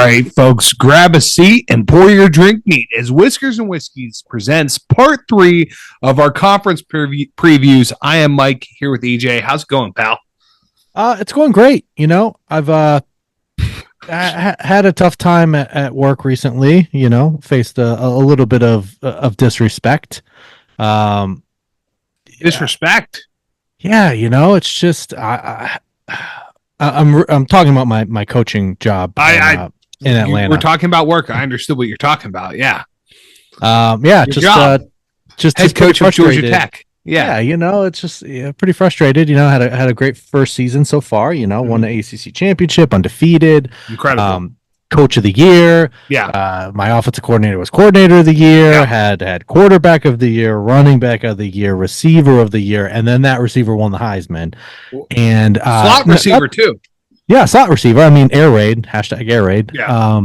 right, folks, grab a seat and pour your drink neat as Whiskers and Whiskeys presents part 3 of our conference previews. I am Mike here with EJ. How's it going, pal? It's going great. I've had a tough time at work recently. Faced a little bit of disrespect. Disrespect? Yeah, it's just I'm talking about my coaching job in Atlanta. We're talking about work. I understood what you're talking about. Yeah. Just head coach of Georgia Tech. Yeah, it's just pretty frustrated. Had a great first season so far. Won the ACC championship, undefeated. Incredible. Coach of the year. Yeah. My offensive coordinator was coordinator of the year. Yeah. Had quarterback of the year, running back of the year, receiver of the year, and then that receiver won the Heisman. And slot receiver too. Yeah, slot receiver. I mean, air raid. #air raid. Yeah.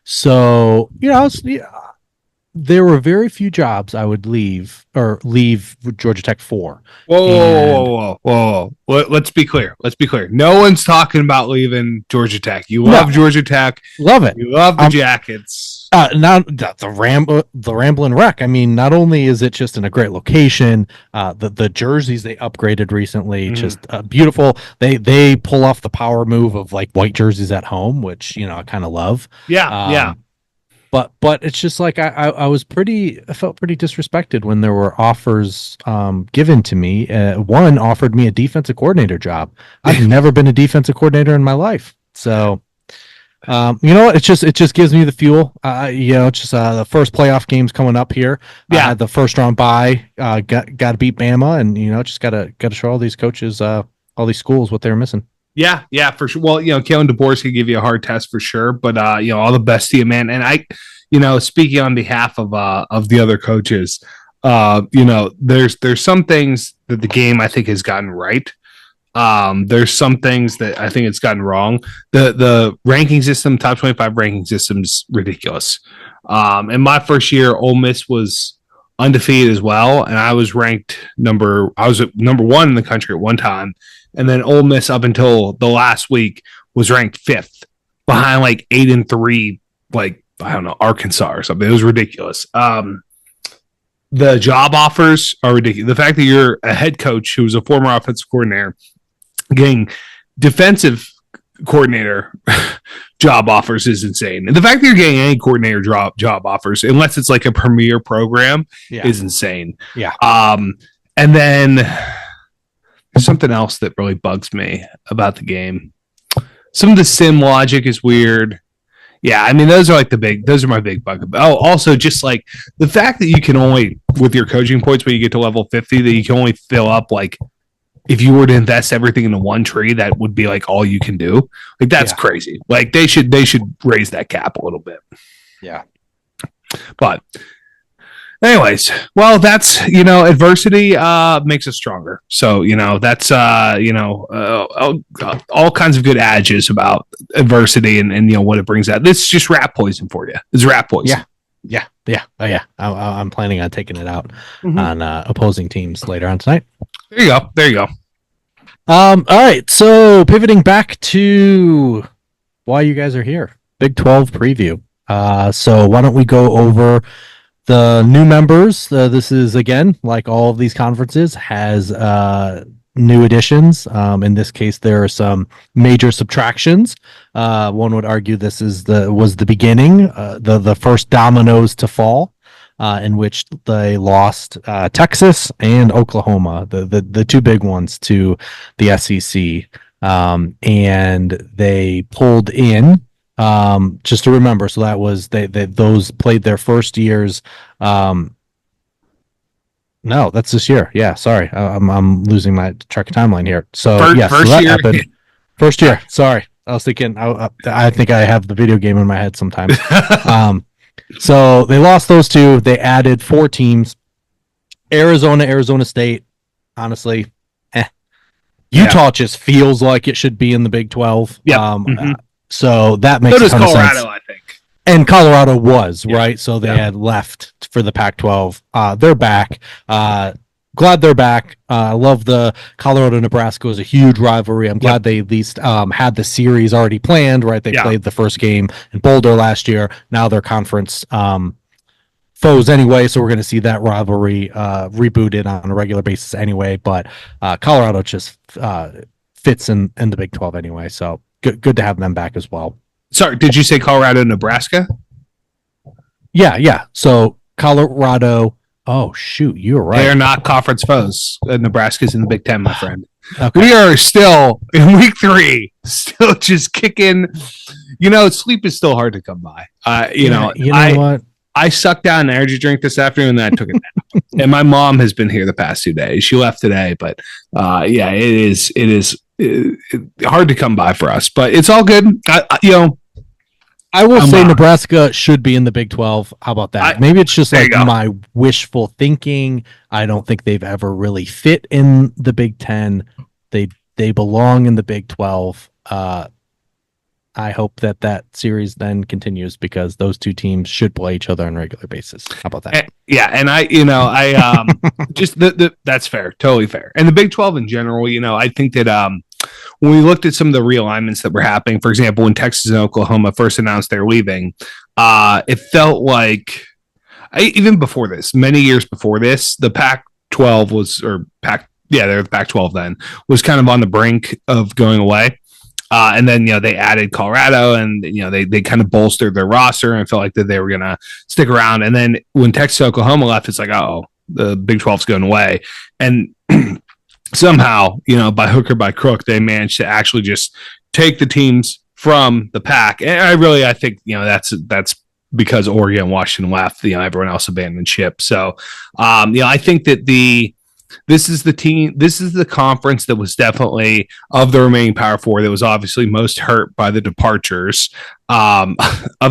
So there were very few jobs I would leave Georgia Tech for. Whoa. Let's be clear. No one's talking about leaving Georgia Tech. You love Georgia Tech. Love it. You love the Jackets. Now the Ramblin' Wreck. I mean, not only is it just in a great location, the jerseys they upgraded recently, just beautiful. They pull off the power move of like white jerseys at home, which I kind of love. Yeah. But it's just like I felt pretty disrespected when there were offers given to me. One offered me a defensive coordinator job. I've never been a defensive coordinator in my life. So, you know what? It just gives me the fuel. The first playoff games coming up here. Yeah. I had the first round bye. Got to beat Bama, and just got to show all these coaches, all these schools what they're missing. Yeah, for sure. Well, Kalen DeBoer can give you a hard test for sure, but all the best to you, man. And I, speaking on behalf of the other coaches, there's some things that the game I think has gotten right. There's some things that I think it's gotten wrong. The ranking system, top 25 ranking system's ridiculous. In my first year, Ole Miss was undefeated as well, and I was number 1 in the country at one time. And then Ole Miss up until the last week was ranked 5th behind like 8-3, like, I don't know, Arkansas or something. It was ridiculous. The job offers are ridiculous. The fact that you're a head coach who was a former offensive coordinator getting defensive coordinator job offers is insane. And the fact that you're getting any coordinator job offers, unless it's like a premier program, is insane. Yeah. And then there's something else that really bugs me about the game. Some of the sim logic is weird. Yeah, I mean, those are my big bug. Oh, also just like the fact that you can only, with your coaching points when you get to level 50, that you can only fill up, like, if you were to invest everything into one tree, that would be like all you can do. Like, that's crazy. Like, they should raise that cap a little bit. Yeah. But anyways, well, that's, adversity makes us stronger. So, that's, all kinds of good adages about adversity and what it brings out. This is just rat poison for you. It's rat poison. Yeah. Oh, yeah. I'm planning on taking it out on opposing teams later on tonight. There you go. All right. So pivoting back to why you guys are here, Big 12 preview. So why don't we go over the new members? This is, again, like all of these conferences, has new additions. In this case, there are some major subtractions. One would argue this was the beginning, the first dominoes to fall, in which they lost Texas and Oklahoma, the two big ones, to the SEC, and they pulled in. Just to remember, so that was those played their first years. No, that's this year. Yeah, sorry, I'm losing my track of timemeline here. So first year. Happened. First year. Sorry, I was thinking. I think I have the video game in my head sometimes. So they lost those two. They added 4 teams: Arizona State. Honestly, Utah just feels like it should be in the Big 12. Yeah. So that makes so does a ton Colorado, of sense. I think. And Colorado was, right? So they had left for the Pac-12. They're back. glad they're back. I love the Colorado-Nebraska was a huge rivalry. I'm glad they at least had the series already planned, right? They played the first game in Boulder last year. Now they're conference foes anyway, so we're going to see that rivalry rebooted on a regular basis anyway. But Colorado just fits in the Big 12 anyway, so good to have them back as well. Sorry, did you say Colorado, Nebraska? Yeah. So Colorado. Oh shoot, you're right. They are not conference foes. Nebraska's in the Big 10, my friend. Okay. We are still in week 3, still just kicking. Sleep is still hard to come by. You know what? I sucked down an energy drink this afternoon and I took a nap. And my mom has been here the past 2 days. She left today, but it is hard to come by for us. But it's all good. I will say Nebraska should be in the Big 12. How about that? Maybe it's just like my wishful thinking. I don't think they've ever really fit in the Big 10. They belong in the Big 12. I hope that series then continues because those two teams should play each other on a regular basis. How about that? That's fair, totally fair. And the Big 12 in general, I think that when we looked at some of the realignments that were happening, for example, when Texas and Oklahoma first announced they're leaving, it felt like even before this, many years before this, the Pac-12 was, or they're the Pac-12 then, was kind of on the brink of going away. And then, they added Colorado and, they kind of bolstered their roster and felt like that they were going to stick around. And then when Texas, Oklahoma left, it's like, the Big 12's going away. And somehow, by hook or by crook, they managed to actually just take the teams from the pack. And I think, that's because Oregon and Washington left, everyone else abandoned ship. So, I think that this is the conference that was definitely, of the remaining Power Four, that was obviously most hurt by the departures of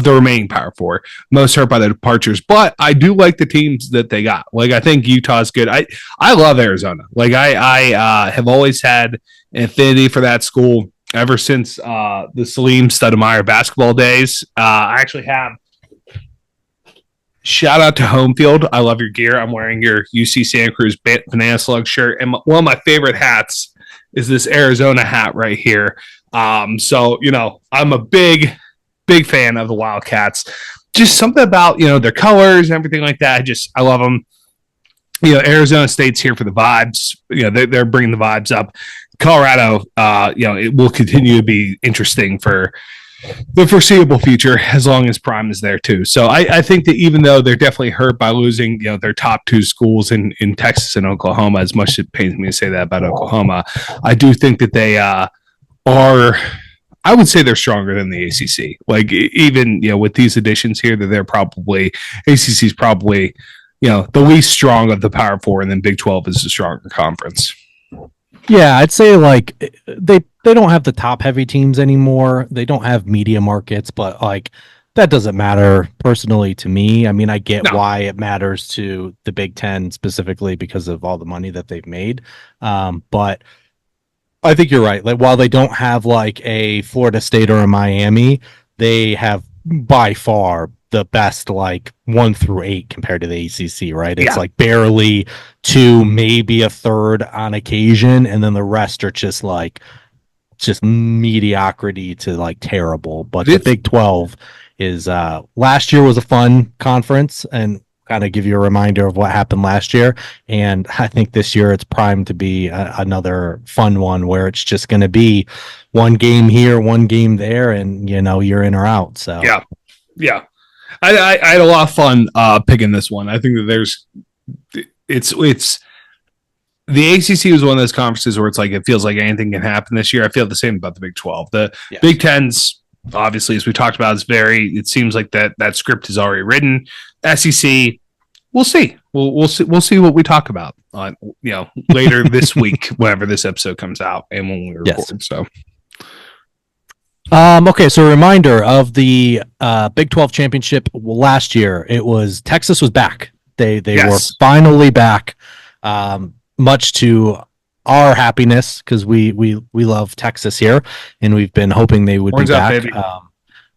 the remaining Power Four, most hurt by the departures. But I do like the teams that they got. Like, I think Utah's good. I love Arizona. Like, I have always had an affinity for that school ever since the Salim Stoudemire basketball days. I actually have. Shout out to Home Field. I love your gear. I'm wearing your UC Santa Cruz Banana Slug shirt. And one of my favorite hats is this Arizona hat right here. So, I'm a big fan of the Wildcats. Just something about, their colors and everything like that. I love them. Arizona State's here for the vibes. They're bringing the vibes up. Colorado, it will continue to be interesting for the foreseeable future as long as Prime is there too. So I think that even though they're definitely hurt by losing, their top 2 schools in Texas and Oklahoma, as much as it pains me to say that about Oklahoma, I do think that they are, I would say they're stronger than the ACC. Like, even, with these additions here, that they're probably, ACC's probably, the least strong of the Power Four, and then Big 12 is the stronger conference. Yeah, I'd say like they don't have the top heavy teams anymore. They don't have media markets, but like that doesn't matter personally to me. I mean, I get why it matters to the Big 10 specifically because of all the money that they've made. But I think you're right. Like, while they don't have like a Florida State or a Miami, they have by far the best, like 1 through 8 compared to the ACC, right? It's like barely 2, maybe a third on occasion, and then the rest are just mediocrity to like terrible. But the Big 12 is last year was a fun conference, and kind of give you a reminder of what happened last year. And I think this year it's primed to be another fun one where it's just going to be one game here, one game there, and you're in or out. So yeah. I had a lot of fun picking this one. I think that it's the ACC was one of those conferences where it's like it feels like anything can happen this year. I feel the same about the Big 12. The Big 10's, obviously, as we talked about, is it seems like that script is already written. SEC, we'll see. We'll see what we talk about on later this week, whenever this episode comes out and when we record. Yes. So. Okay, so a reminder of the Big 12 championship last year. It was Texas was back. They were finally back, much to our happiness because we love Texas here, and we've been hoping they would be back.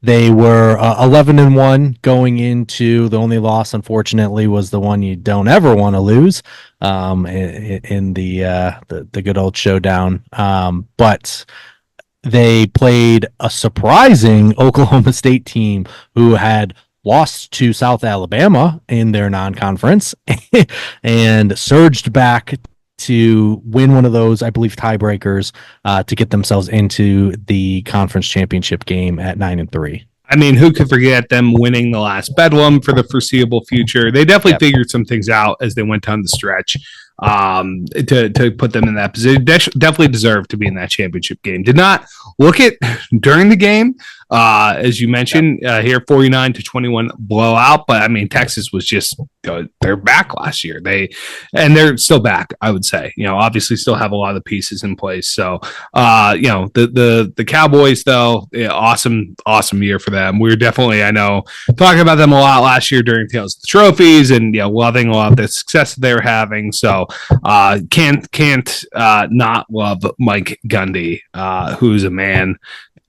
They were 11-1 going into the only loss, unfortunately, was the one you don't ever want to lose in the good old showdown. But they played a surprising Oklahoma State team who had lost to South Alabama in their non-conference and surged back to win one of those, I believe, tiebreakers to get themselves into the conference championship game at 9-3. I mean, who could forget them winning the last Bedlam for the foreseeable future? They definitely figured some things out as they went down the stretch to put them in that position. Definitely deserved to be in that championship game. Did not look it during the game, as you mentioned here, 49-21 blowout. But I mean, Texas was just they're back last year. They're still back. I would say, obviously still have a lot of the pieces in place. So, the Cowboys though, awesome year for them. We were definitely, I know, talking about them a lot last year during Tales of the Trophies and loving a lot of the success that they were having. So can't not love Mike Gundy, who's a man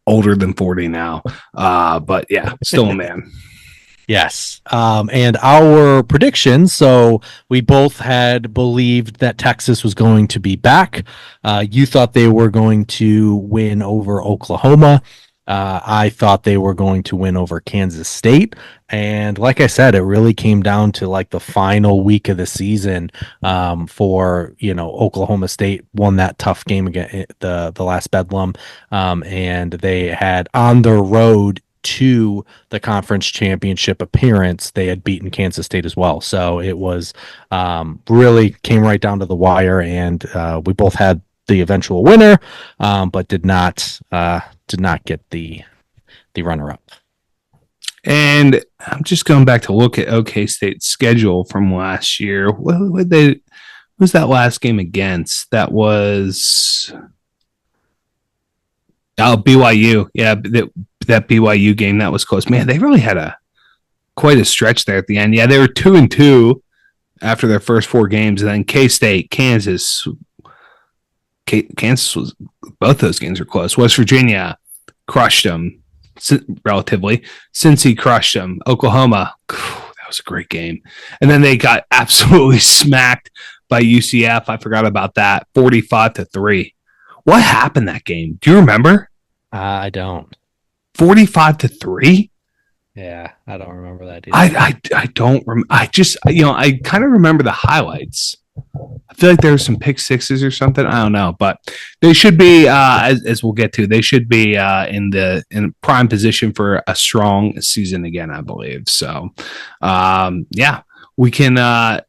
older than 40 now. But yeah, still a man. Yes. And our predictions. So we both had believed that Texas was going to be back. You thought they were going to win over Oklahoma. I thought they were going to win over Kansas State. And like I said, it really came down to like the final week of the season for, Oklahoma State won that tough game again, the last Bedlam. And they had on the road to the conference championship appearance, they had beaten Kansas State as well. So it was really came right down to the wire, and we both had the eventual winner, but did not get the runner-up. And I'm just going back to look at OK State's schedule from last year. What was that last game against? That was BYU. Yeah, that BYU game, that was close. Man, they really had quite a stretch there at the end. Yeah, they were 2-2 after their first 4 games, and then K-State, Kansas was, both those games were close. West Virginia crushed them relatively. Cincy crushed them. Oklahoma, that was a great game. And then they got absolutely smacked by UCF. I forgot about that. 45-3. What happened that game? Do you remember? I don't. 45-3. Yeah, I don't remember that either. I don't remember. I just, I kind of remember the highlights. I feel like there were some pick sixes or something. I don't know, but they should be, as we'll get to, they should be in prime position for a strong season again, I believe. So, we can.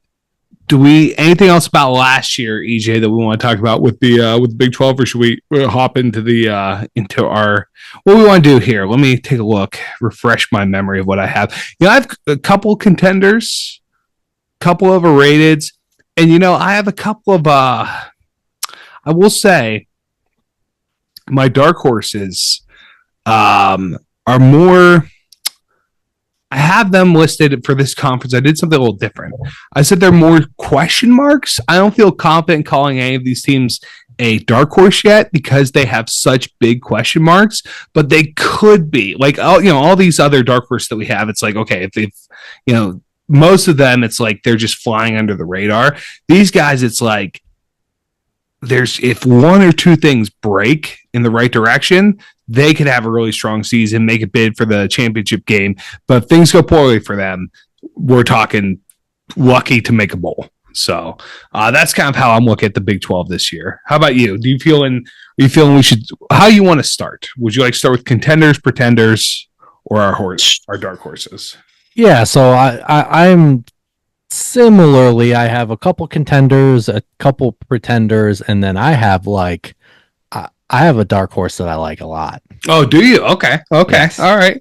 Do we anything else about last year, EJ, that we want to talk about with the Big 12, or should we hop into into our what we want to do here? Let me take a look, refresh my memory of what I have. I have a couple contenders, couple overrateds, and I have a couple of I will say my dark horses are more. I have them listed for this conference. I did something a little different. I said they're more question marks. I don't feel confident calling any of these teams a dark horse yet because they have such big question marks, but they could be like, all these other dark horses that we have. It's like, okay, if most of them, it's like they're just flying under the radar. These guys, it's like if one or two things break in the right direction, they could have a really strong season, make a bid for the championship game. But if things go poorly for them, we're talking lucky to make a bowl. So that's kind of how I'm looking at the Big 12 this year. How about you? Are you feeling we should? How you want to start? Would you like to start with contenders, pretenders, or our dark horses? Yeah. So I'm similarly. I have a couple contenders, a couple pretenders, and then I have I have a dark horse that I like a lot. Oh, do you? Okay. Yes. All right.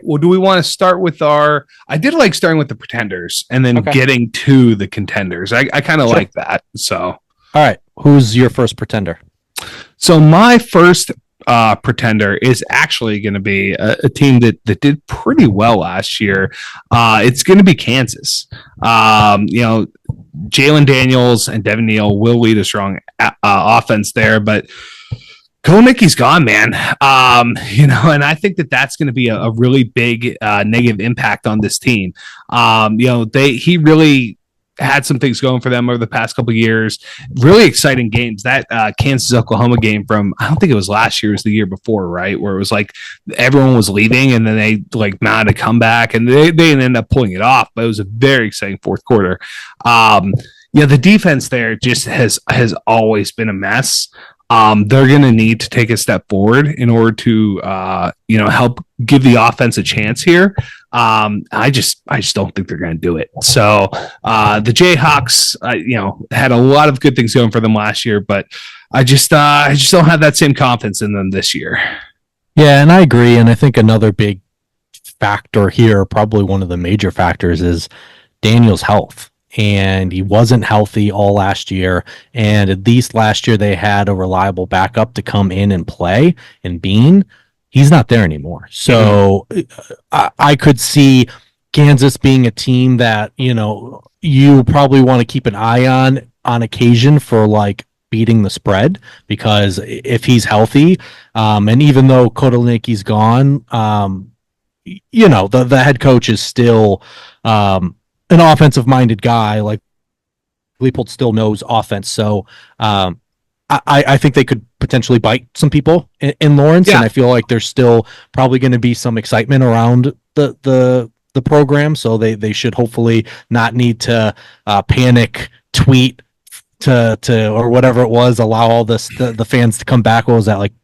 Well, do we want to start with I did like starting with the pretenders and then getting to the contenders. I kind of like that. So, all right. Who's your first pretender? So my first pretender is actually going to be a team that did pretty well last year. It's going to be Kansas. Jalen Daniels and Devin Neal will lead a strong offense there, but Konicki's gone, man. And I think that that's going to be a really big negative impact on this team. He really had some things going for them over the past couple of years. Really exciting games. That Kansas Oklahoma game from I don't think it was last year, it was the year before, right? Where it was like everyone was leaving and then they like mounted a comeback and they ended up pulling it off. But it was a very exciting fourth quarter. The defense there just has always been a mess. They're going to need to take a step forward in order to, help give the offense a chance here. I just don't think they're going to do it. So the Jayhawks, had a lot of good things going for them last year, but I just don't have that same confidence in them this year. Yeah, and I agree. And I think another big factor here, probably one of the major factors, is Daniel's health. And he wasn't healthy all last year. And at least last year they had a reliable backup to come in and play. And Bean, he's not there anymore. So I could see Kansas being a team that, you probably want to keep an eye on occasion for like beating the spread, because if he's healthy, and even though Kotelnicki's gone, the head coach is still an offensive minded guy. Like Leipold still knows offense. So I think they could potentially bite some people in Lawrence. Yeah. And I feel like there's still probably going to be some excitement around the program. So they should hopefully not need to panic tweet to or whatever it was, allow all the fans to come back. What was that, like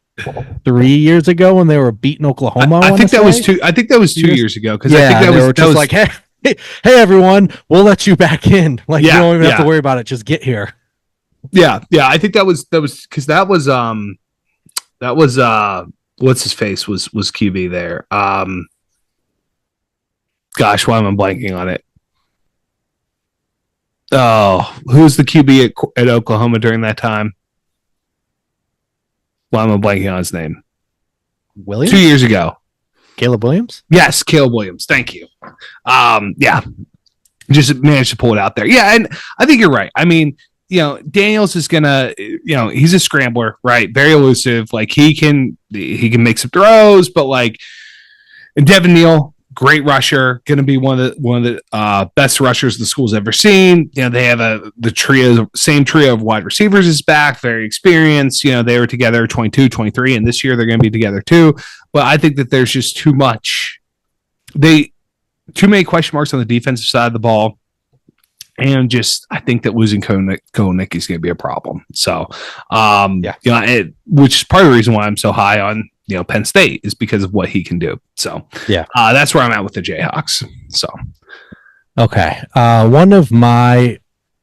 3 years ago when they were beating Oklahoma? I think that was 2 years ago. Cause I think they were just like, hey, everyone, we'll let you back in. Like, you don't even have to worry about it. Just get here. Yeah. I think that was because that was what's his face was QB there. Gosh, why am I blanking on it? Oh, who's the QB at Oklahoma during that time? Why am I blanking on his name? Williams? 2 years ago. Caleb Williams? Yes, Caleb Williams. Thank you. Just managed to pull it out there. Yeah, and I think you're right. I mean, Daniels is gonna, he's a scrambler, right? Very elusive. Like he can make some throws, but like, and Devin Neal, great rusher, going to be one of the best rushers the school's ever seen. They have the same trio of wide receivers is back, very experienced. They were together 22, 23, and this year they're going to be together too. But I think that there's just too many question marks on the defensive side of the ball. And just, I think that losing Koenig is going to be a problem. So, which is part of the reason why I'm so high on, Penn State, is because of what he can do. So, that's where I'm at with the Jayhawks. So, okay. One of my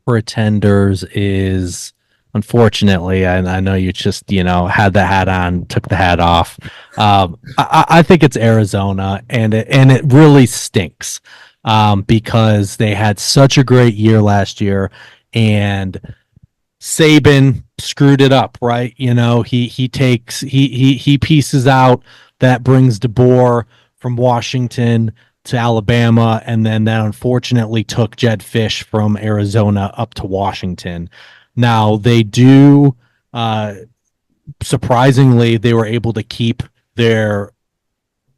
pretenders is, unfortunately, I know you just, had the hat on, took the hat off. I think it's Arizona, and it really stinks. Because they had such a great year last year, and Saban screwed it up, right? He pieces out, that brings DeBoer from Washington to Alabama, and then that unfortunately took Jed Fish from Arizona up to Washington. Now they do, surprisingly, they were able to keep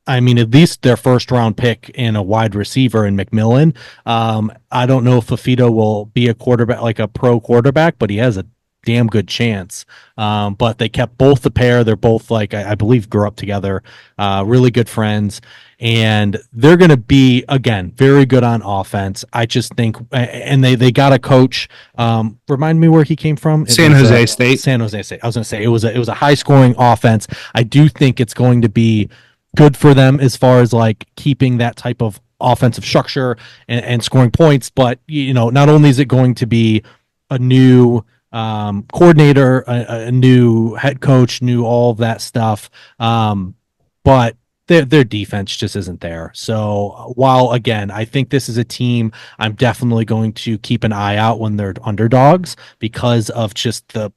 at least their first round pick in a wide receiver in McMillan. I don't know if Fafito will be a quarterback, like a pro quarterback, but he has a damn good chance. But they kept both the pair. They're both, like, I believe, grew up together, really good friends. And they're going to be, again, very good on offense. I just think, and they got a coach. Remind me where he came from. San Jose State. San Jose State. I was going to say it was a high scoring offense. I do think it's going to be good for them as far as like keeping that type of offensive structure and scoring points. But, not only is it going to be a new coordinator, a new head coach, new all of that stuff, but their defense just isn't there. So while, again, I think this is a team I'm definitely going to keep an eye out when they're underdogs, because of just the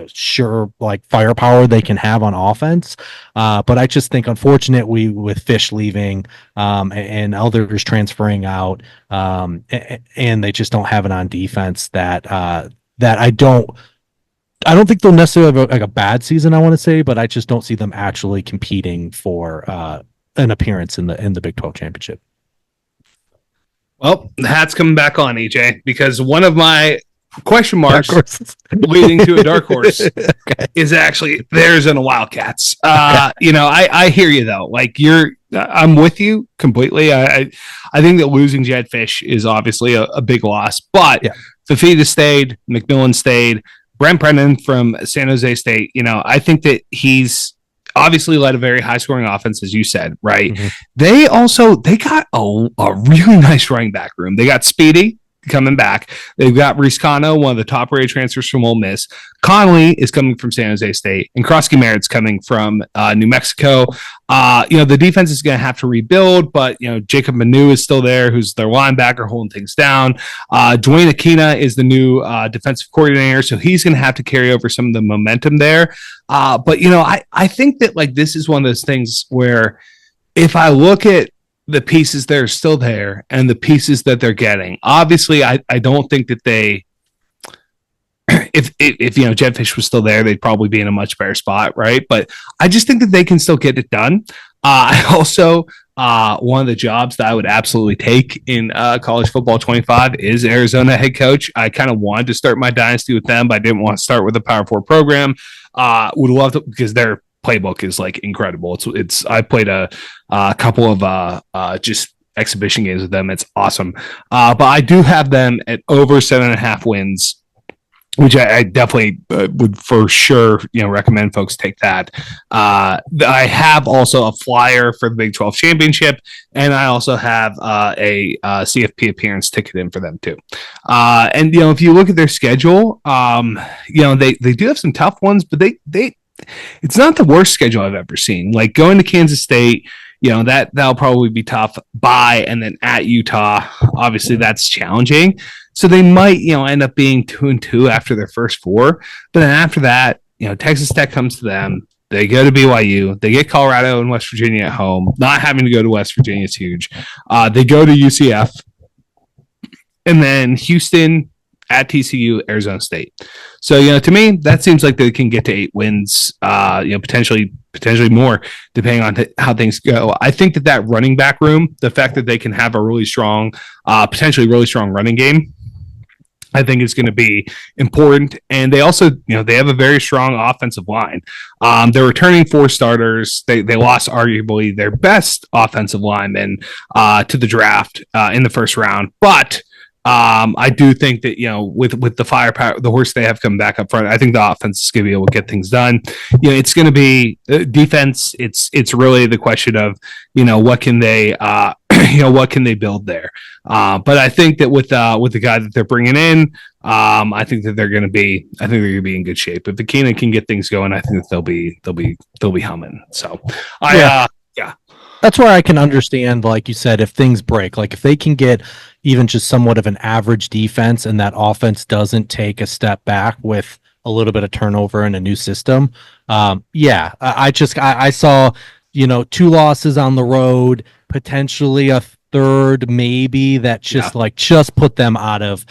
sure, like, firepower they can have on offense. But I just think, unfortunately, with Fish leaving, and others transferring out, and they just don't have it on defense that I don't I don't think they'll necessarily have a bad season, I want to say, but I just don't see them actually competing for an appearance in the Big 12 championship. Well, the hat's coming back on, EJ, because one of my question marks leading to a dark horse okay. is actually the Arizona Wildcats. I hear you though. Like I'm with you completely. I think that losing Jed Fish is obviously a big loss, but Fafita stayed, McMillan stayed, Brent Brennan from San Jose State. I think that he's obviously led a very high scoring offense, as you said, right? Mm-hmm. They got a really nice running back room. They got Speedy coming back. They've got Riscano, one of the top rated transfers from Ole Miss. Connolly is coming from San Jose State, and Krosky Merritt's coming from New Mexico. The defense is going to have to rebuild, but Jacob Manu is still there, who's their linebacker holding things down. Dwayne Aquina is the new defensive coordinator, so he's going to have to carry over some of the momentum there. But I think that like this is one of those things where if I look at the pieces that are still there and the pieces that they're getting, obviously I don't think that they, if Jed Fish was still there, they'd probably be in a much better spot, right? But I just think that they can still get it done. I also one of the jobs that I would absolutely take in college football 25 is Arizona head coach. I kind of wanted to start my dynasty with them, but I didn't want to start with a Power 4 program. Would love to, because they're playbook is like incredible. It's I played a couple of just exhibition games with them. It's awesome. But I do have them at over 7.5 wins, which I definitely would for sure recommend folks take that. I have also a flyer for the Big 12 championship, and I also have a CFP appearance ticket in for them too. And if you look at their schedule, they do have some tough ones, but they it's not the worst schedule I've ever seen. Like going to Kansas State, that'll probably be tough. Bye, and then at Utah, obviously that's challenging. So they might, end up being 2-2 after their first 4. But then after that, Texas Tech comes to them. They go to BYU. They get Colorado and West Virginia at home. Not having to go to West Virginia is huge. They go to UCF, and then Houston, at TCU, Arizona State. So, to me, that seems like they can get to 8 wins, potentially more, depending on how things go. I think that running back room, the fact that they can have a really strong, potentially really strong running game, I think is going to be important. And they also, they have a very strong offensive line. They're returning 4 starters. They lost arguably their best offensive lineman to the draft in the first round, but I do think that with the firepower, the horse they have coming back up front, I think the offense is going to be able to get things done. It's going to be defense. It's really the question of what can they what can they build there. But I think that with the guy that they're bringing in, I think that they're going to be in good shape. If Aquina can get things going, I think that they'll be humming. So yeah. That's where I can understand, like you said, if things break, like if they can get even just somewhat of an average defense and that offense doesn't take a step back with a little bit of turnover and a new system. I saw, 2 losses on the road, potentially a third, maybe that just put them out of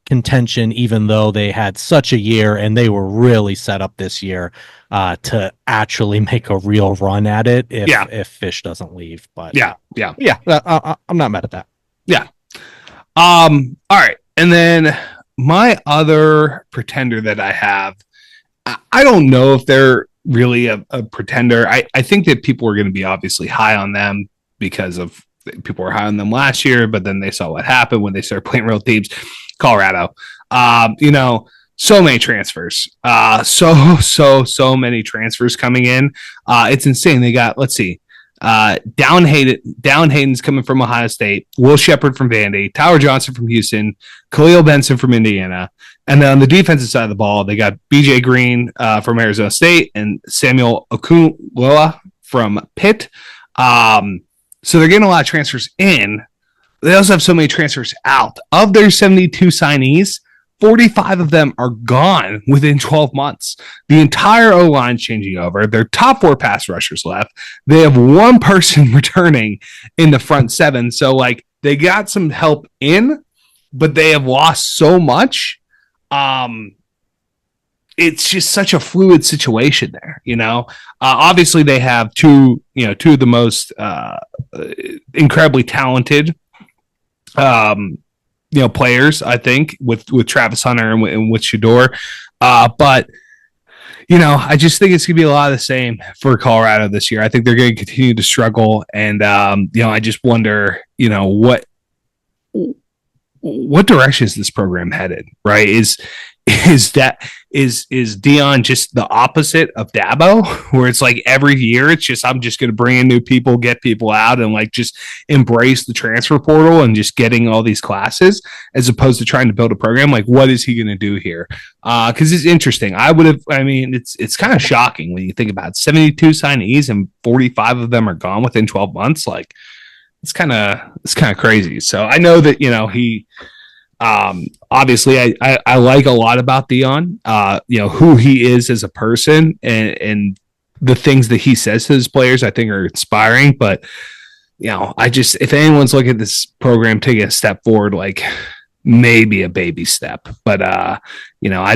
contention, even though they had such a year and they were really set up this year to actually make a real run at it if Fish doesn't leave. But I'm not mad at that. Yeah. All right. And then my other pretender that I have, I don't know if they're really a pretender. I think that people are going to be obviously high on them because of people were high on them last year, but then they saw what happened when they started playing real teams. Colorado, so many transfers, so many transfers coming in. It's insane. They got, let's see, Down Hayden's coming from Ohio State, Will Shepard from Vandy, Tyler Johnson from Houston, Khalil Benson from Indiana. And then on the defensive side of the ball, they got BJ Green from Arizona State and Samuel Okunlola from Pitt. So they're getting a lot of transfers in. They also have so many transfers out. Of their 72 signees, 45 of them are gone within 12 months. The entire O-line changing over. Their top 4 pass rushers left. They have 1 person returning in the front 7. So, they got some help in, but they have lost so much. it's just such a fluid situation there. Obviously they have two of the most incredibly talented players, I think, with Travis Hunter and with Shador. But I just think it's going to be a lot of the same for Colorado this year. I think they're going to continue to struggle, and I just wonder, what direction is this program headed? Right? Is Dion just the opposite of Dabo, where it's like every year it's just I'm just going to bring in new people, get people out, and like just embrace the transfer portal and just getting all these classes, as opposed to trying to build a program? Like, what is he going to do here? Because it's interesting. It's kind of shocking when you think about it. 72 signees and 45 of them are gone within 12 months. Like, it's kind of crazy. So I know that he. Obviously, I like a lot about Dion. Who he is as a person, and the things that he says to his players, I think are inspiring. But if anyone's looking at this program taking a step forward, like maybe a baby step, but I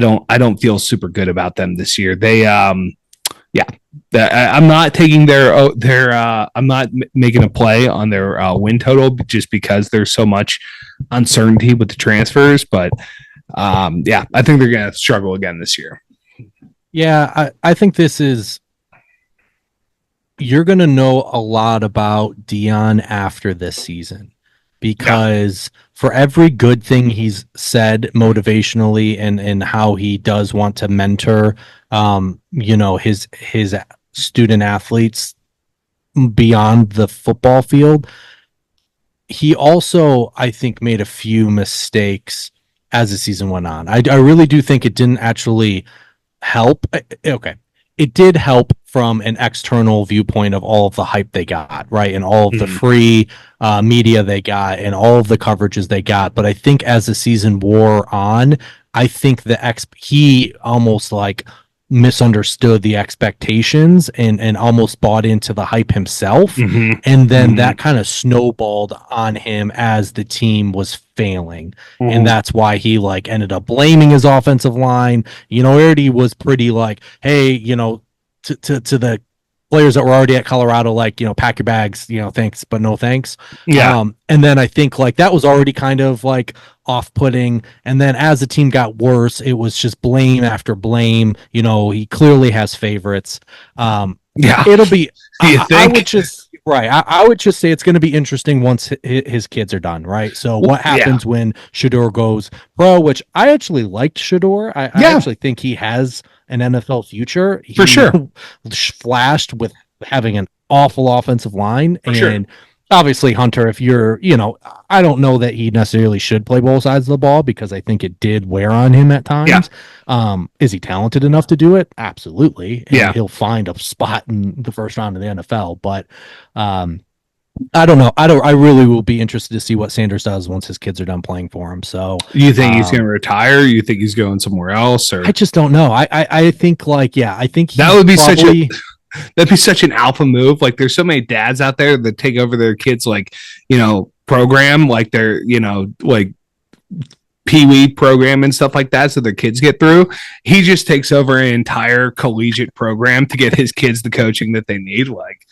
don't feel super good about them this year. They I'm not taking I'm not making a play on their win total just because there's so much uncertainty with the transfers. But I think they're going to struggle again this year. Yeah, I think you're going to know a lot about Dion after this season, because for every good thing he's said motivationally and how he does want to mentor, his student athletes beyond the football field, he also, I think, made a few mistakes as the season went on. I really do think it didn't actually help. Okay. It did help from an external viewpoint of all of the hype they got, right? And all of the free media they got and all of the coverages they got. But I think as the season wore on, I think he almost like misunderstood the expectations and almost bought into the hype himself. And then that kind of snowballed on him as the team was failing. And that's why he like ended up blaming his offensive line. Already was pretty like, hey, to the players that were already at Colorado, like, pack your bags, thanks, but no thanks. Yeah. And then I think like that was already kind of like off-putting. And then as the team got worse, it was just blame after blame. He clearly has favorites. It'll be, I would just, right. I would just say it's going to be interesting once his kids are done. Right. So what happens when Shador goes pro, which I actually liked Shador. I actually think he has an NFL future. For sure. Flashed with having an awful offensive line. For sure. And obviously Hunter, if you're, I don't know that he necessarily should play both sides of the ball, because I think it did wear on him at times. Is he talented enough to do it? Absolutely. And he'll find a spot in the first round of the NFL. But I don't know. I really will be interested to see what Sanders does once his kids are done playing for him. So you think he's going to retire? You think he's going somewhere else? Or I just don't know. I think I think that would be that'd be such an alpha move. Like, there's so many dads out there that take over their kids, like, program, like their, like Pee-wee program and stuff like that, so their kids get through. He just takes over an entire collegiate program to get his kids the coaching that they need. Like,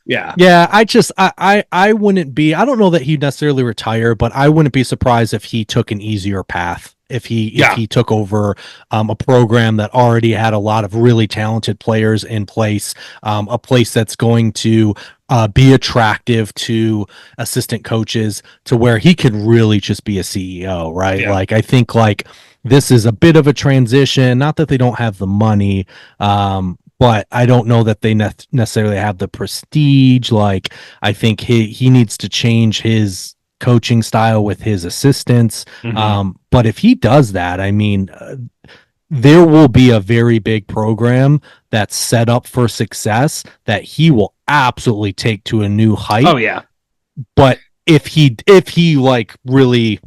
I wouldn't be, I don't know that he'd necessarily retire, but I wouldn't be surprised if he took an easier path. If he took over a program that already had a lot of really talented players in place, a place that's going to be attractive to assistant coaches, to where he could really just be a CEO, right? Yeah. Like, I think like this is a bit of a transition. Not that they don't have the money, but I don't know that they necessarily have the prestige. Like, I think he needs to change his coaching style with his assistants. But if he does that, I mean, there will be a very big program that's set up for success that he will absolutely take to a new height. Oh yeah. But if he like really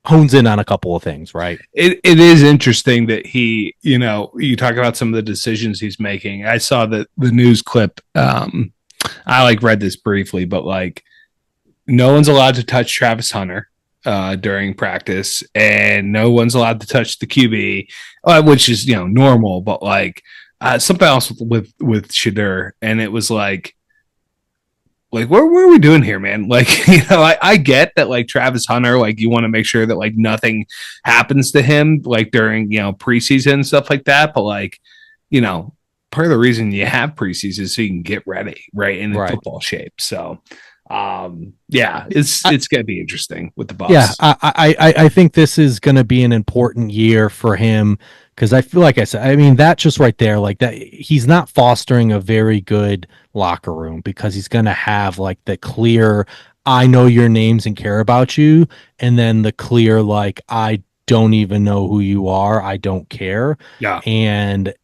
hones in on a couple of things, right? It is interesting that he, you talk about some of the decisions he's making. I saw the news clip. I like read this briefly, but like, no one's allowed to touch Travis Hunter. during practice, and no one's allowed to touch the QB, which is normal. But like something else with Shadur, and it was like what are we doing here, man? Like I get that like Travis Hunter, like you want to make sure that like nothing happens to him like during preseason and stuff like that, but like you know part of the reason you have preseason is so you can get ready right in Right. football shape. So yeah, it's gonna be interesting with the Yeah, Buffs. I think this is going to be an important year for him because I feel like I said, I mean, that just right there, like that, he's not fostering a very good locker room because he's going to have like the clear, I know your names and care about you, and then the clear, like, I don't even know who you are, I don't care. Yeah. And,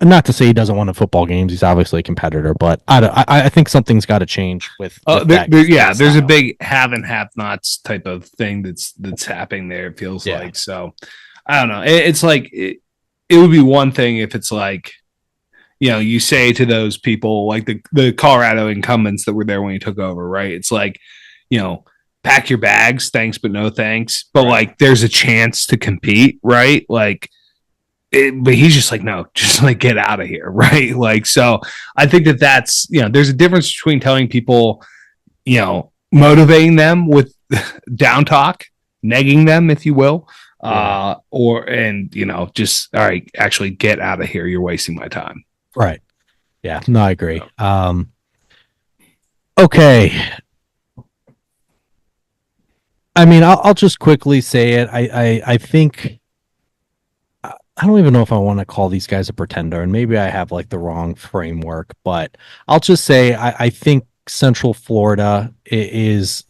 not to say he doesn't want to football games. He's obviously a competitor, but I think something's got to change with that. Yeah, there's a style. big have and have nots type of thing that's happening there. It feels Yeah. like so. I don't know. It's like it would be one thing if it's like you say to those people like the Colorado incumbents that were there when you took over, right? It's like pack your bags, thanks but no thanks. But Right. like there's a chance to compete, right? Like but he's just like, no, just like get out of here, right? Like, so I think that's there's a difference between telling people, motivating them with down talk, negging them, if you will, or and just all right, actually get out of here. You're wasting my time. Right. Yeah. No, I agree. Okay. I mean, I'll just quickly say it. I think I don't even know if I want to call these guys a pretender, and maybe I have like the wrong framework, but I'll just say I think Central Florida is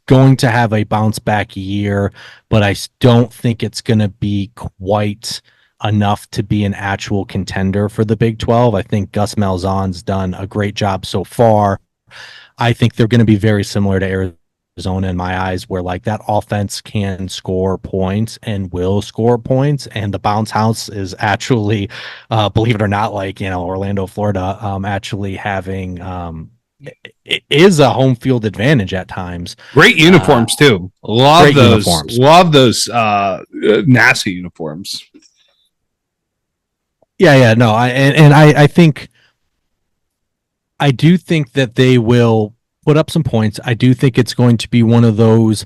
going to have a bounce back year, but I don't think it's going to be quite enough to be an actual contender for the Big 12. I think Gus Malzahn's done a great job so far. I think they're going to be very similar to Arizona in my eyes, where like that offense can score points and will score points, and the bounce house is actually, believe it or not, like Orlando, Florida, actually having it is a home field advantage at times. Great uniforms too. Love those. Uniforms. Love those NASA uniforms. Yeah, no, I think I do think that they will put up some points. I do think it's going to be one of those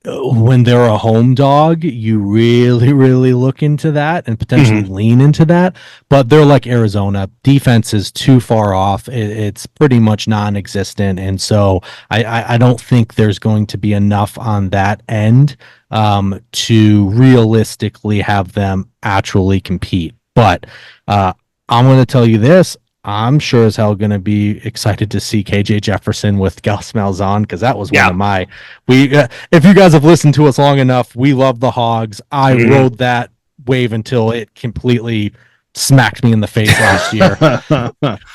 when they're a home dog, you really, really look into that and potentially lean into that. But they're like Arizona. Defense is too far off. It's pretty much non-existent. And so I don't think there's going to be enough on that end to realistically have them actually compete. But I'm going to tell you this. I'm sure as hell going to be excited to see KJ Jefferson with Gus Malzahn, because that was one of my. If you guys have listened to us long enough, we love the Hogs. I rode that wave until it completely smacked me in the face last year,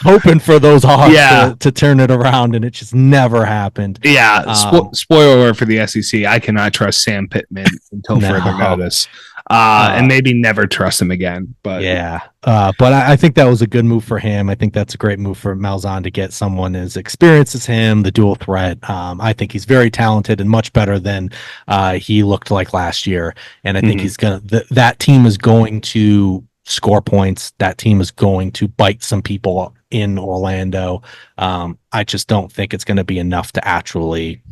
hoping for those Hogs to turn it around, and it just never happened. Yeah, spoiler alert for the SEC. I cannot trust Sam Pittman until further notice. And maybe never trust him again. But but I think that was a good move for him. I think that's a great move for Malzahn to get someone as experienced as him, the dual threat. I think he's very talented and much better than he looked like last year. And I think he's gonna that team is going to score points. That team is going to bite some people in Orlando. I just don't think it's going to be enough to actually,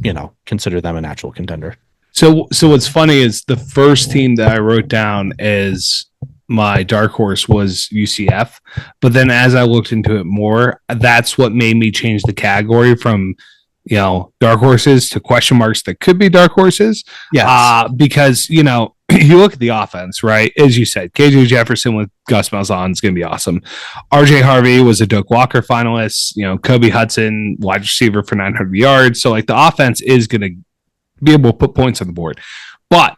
consider them an actual contender. So what's funny is the first team that I wrote down as my dark horse was UCF, but then as I looked into it more, that's what made me change the category from dark horses to question marks that could be dark horses. Yeah, because you look at the offense, right? As you said, KJ Jefferson with Gus Malzahn is going to be awesome. RJ Harvey was a Doak Walker finalist. Kobe Hudson, wide receiver for 900 yards. So like the offense is going to be able to put points on the board, but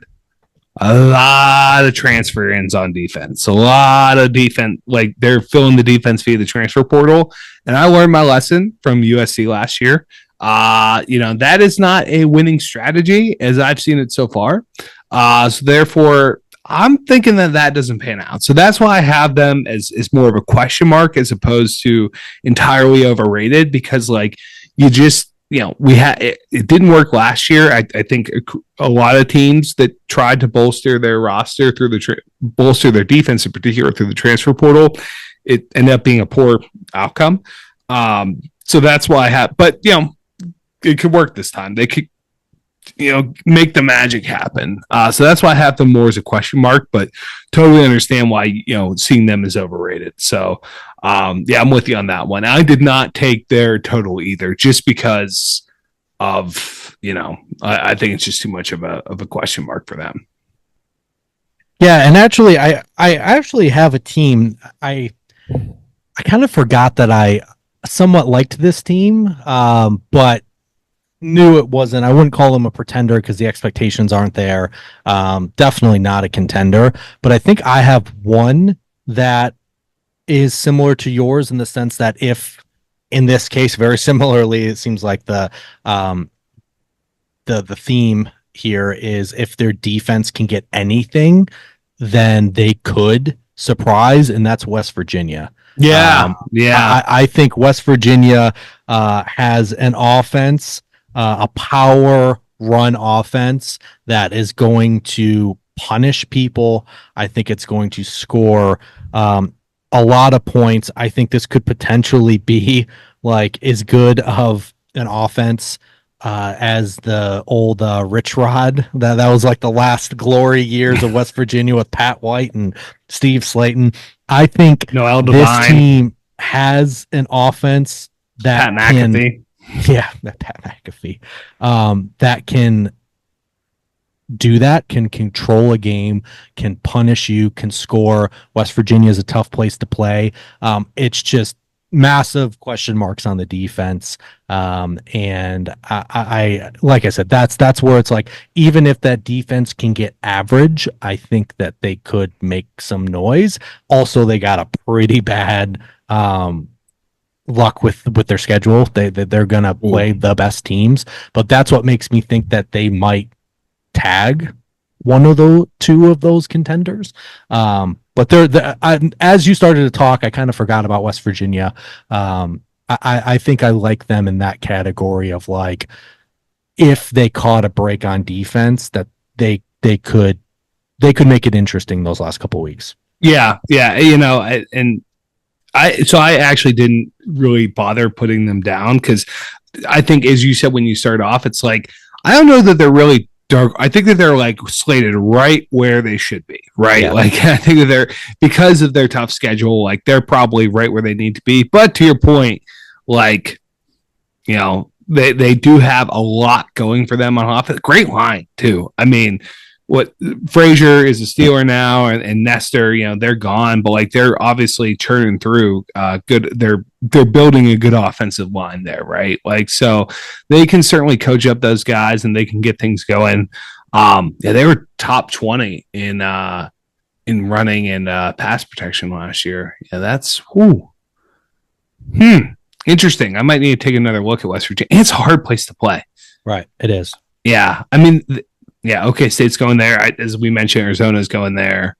a lot of transfer ins on defense, a lot of defense, like they're filling the defense via the transfer portal. And I learned my lesson from USC last year. That is not a winning strategy as I've seen it so far. So therefore I'm thinking that doesn't pan out. So that's why I have them as more of a question mark as opposed to entirely overrated, because like you just, we had it didn't work last year. I think a lot of teams that tried to bolster their roster through bolster their defense in particular through the transfer portal, it ended up being a poor outcome. So that's why I have, but it could work this time. They could, make the magic happen. So that's why I have them more as a question mark, but totally understand why, seeing them is overrated. So, I'm with you on that one. I did not take their total either, just because of, I think it's just too much of a question mark for them. Yeah, and actually, I actually have a team. I kind of forgot that I somewhat liked this team, but knew it wasn't. I wouldn't call them a pretender because the expectations aren't there. Definitely not a contender. But I think I have one that is similar to yours in the sense that if, in this case, very similarly, it seems like the theme here is if their defense can get anything, then they could surprise, and that's West Virginia. Yeah. I think West Virginia has an offense, a power run offense that is going to punish people. I think it's going to score a lot of points. I think this could potentially be like as good of an offense as the old Rich Rod. That was like the last glory years of West Virginia with Pat White and Steve Slayton. I think Noel this Devine, team has an offense that Pat McAfee. Pat McAfee, that can do that, can control a game, can punish you, can score. West Virginia is a tough place to play. It's just massive question marks on the defense. And I like I said, that's where it's like, even if that defense can get average, I think that they could make some noise. Also, they got a pretty bad luck with their schedule. They're gonna play the best teams, but that's what makes me think that they might tag one of the two of those contenders. But as you started to talk, I kind of forgot about West Virginia. I think I like them in that category of like, if they caught a break on defense, that they could make it interesting those last couple of weeks. Yeah, and I actually didn't really bother putting them down because I think, as you said when you start off, it's like, I don't know that they're really dark. I think that they're like slated right where they should be, right? Yeah. Like, I think that they're, because of their tough schedule, like they're probably right where they need to be. But to your point, like, they do have a lot going for them on offense. Great line too. I mean, what Frazier is a Steeler now, and Nestor, they're gone, but like they're obviously churning through good. They're building a good offensive line there, right? Like, so they can certainly coach up those guys and they can get things going. They were top 20 in running and pass protection last year. Yeah, that's interesting. I might need to take another look at West Virginia. It's a hard place to play. Right, it is. Yeah, I mean. OK State's going there. As we mentioned, Arizona's going there.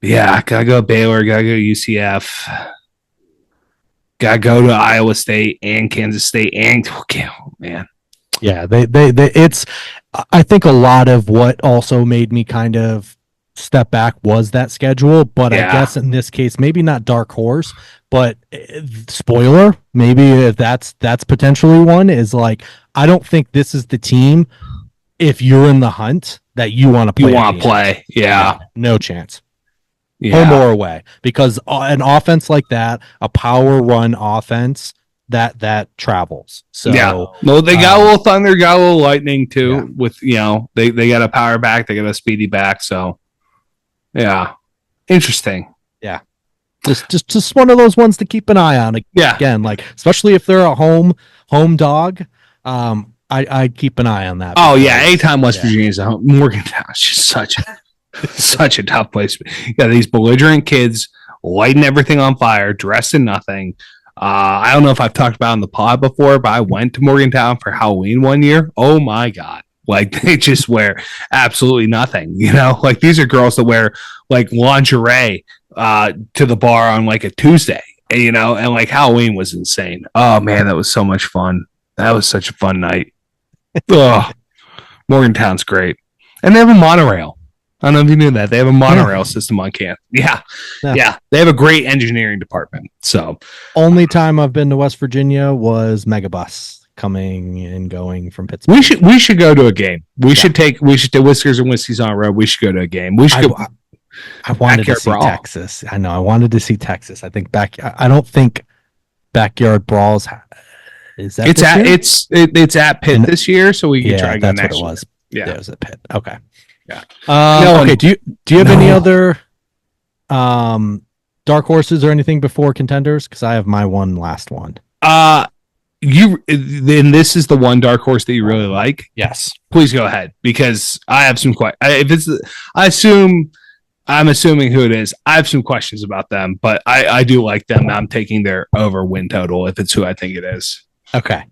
Yeah, gotta go Baylor, gotta go UCF, gotta go to Iowa State and Kansas State, and man. Yeah, they it's, I think a lot of what also made me kind of step back was that schedule, but I guess in this case, maybe not dark horse, but spoiler, maybe that's potentially one, is like, I don't think this is the team, if you're in the hunt, that you want to play. You want to play. Yeah. No chance. Home or away. Because an offense like that, a power run offense, that travels. So no, they got a little thunder, got a little lightning too. With they got a power back, they got a speedy back. So interesting. Yeah. Just one of those ones to keep an eye on. Again, like, especially if they're a home dog. I'd keep an eye on that. Oh, yeah. Anytime West Virginia is at home, Morgantown is just such a tough place. Yeah, these belligerent kids lighting everything on fire, dressed in nothing. I don't know if I've talked about it on the pod before, but I went to Morgantown for Halloween one year. Oh, my God. Like, they just wear absolutely nothing. Like, these are girls that wear, like, lingerie to the bar on, like, a Tuesday. And like, Halloween was insane. Oh, man, that was so much fun. That was such a fun night. Ugh, Morgantown's great. And they have a monorail. I don't know if you knew that. They have a monorail system on campus. Yeah. Yeah. They have a great engineering department. So only time I've been to West Virginia was Megabus coming and going from Pittsburgh. We should go to a game. We should do Whiskers and Whiskeys on Road. We should go to a game. We should go. I wanted to see Texas. I know. I wanted to see Texas. I think I don't think Backyard Brawls is that. It's at Pitt this year, so we can try to go next. What it was. Yeah, it was at Pitt. Okay. Yeah. Okay. Do you have any other dark horses or anything before contenders? Because I have my last one. Then this is the one dark horse that you really like. Yes. Please go ahead, because I have some questions. I'm assuming who it is. I have some questions about them, but I do like them. I'm taking their over win total if it's who I think it is. Okay.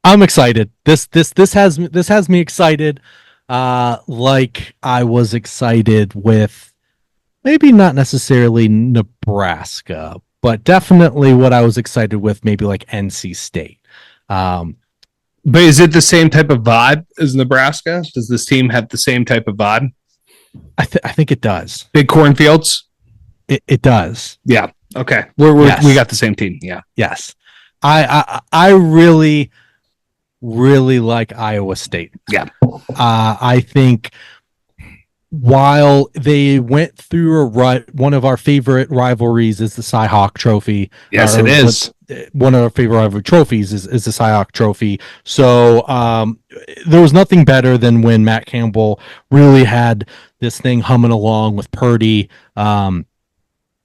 I'm excited. This has me excited. Like I was excited with maybe not necessarily Nebraska, but definitely what I was excited with, maybe like NC State. But is it the same type of vibe as Nebraska? Does this team have the same type of vibe? I think it does. Big cornfields? It does. Yeah. Okay. We got the same team. Yeah. Yes. I really, really like Iowa State. Yeah. I think while they went through one of our favorite rivalries is the Cy-Hawk Trophy. Yes, it is. One of our favorite rivalry trophies is the Cy-Hawk Trophy. So there was nothing better than when Matt Campbell really had this thing humming along with Purdy. Can't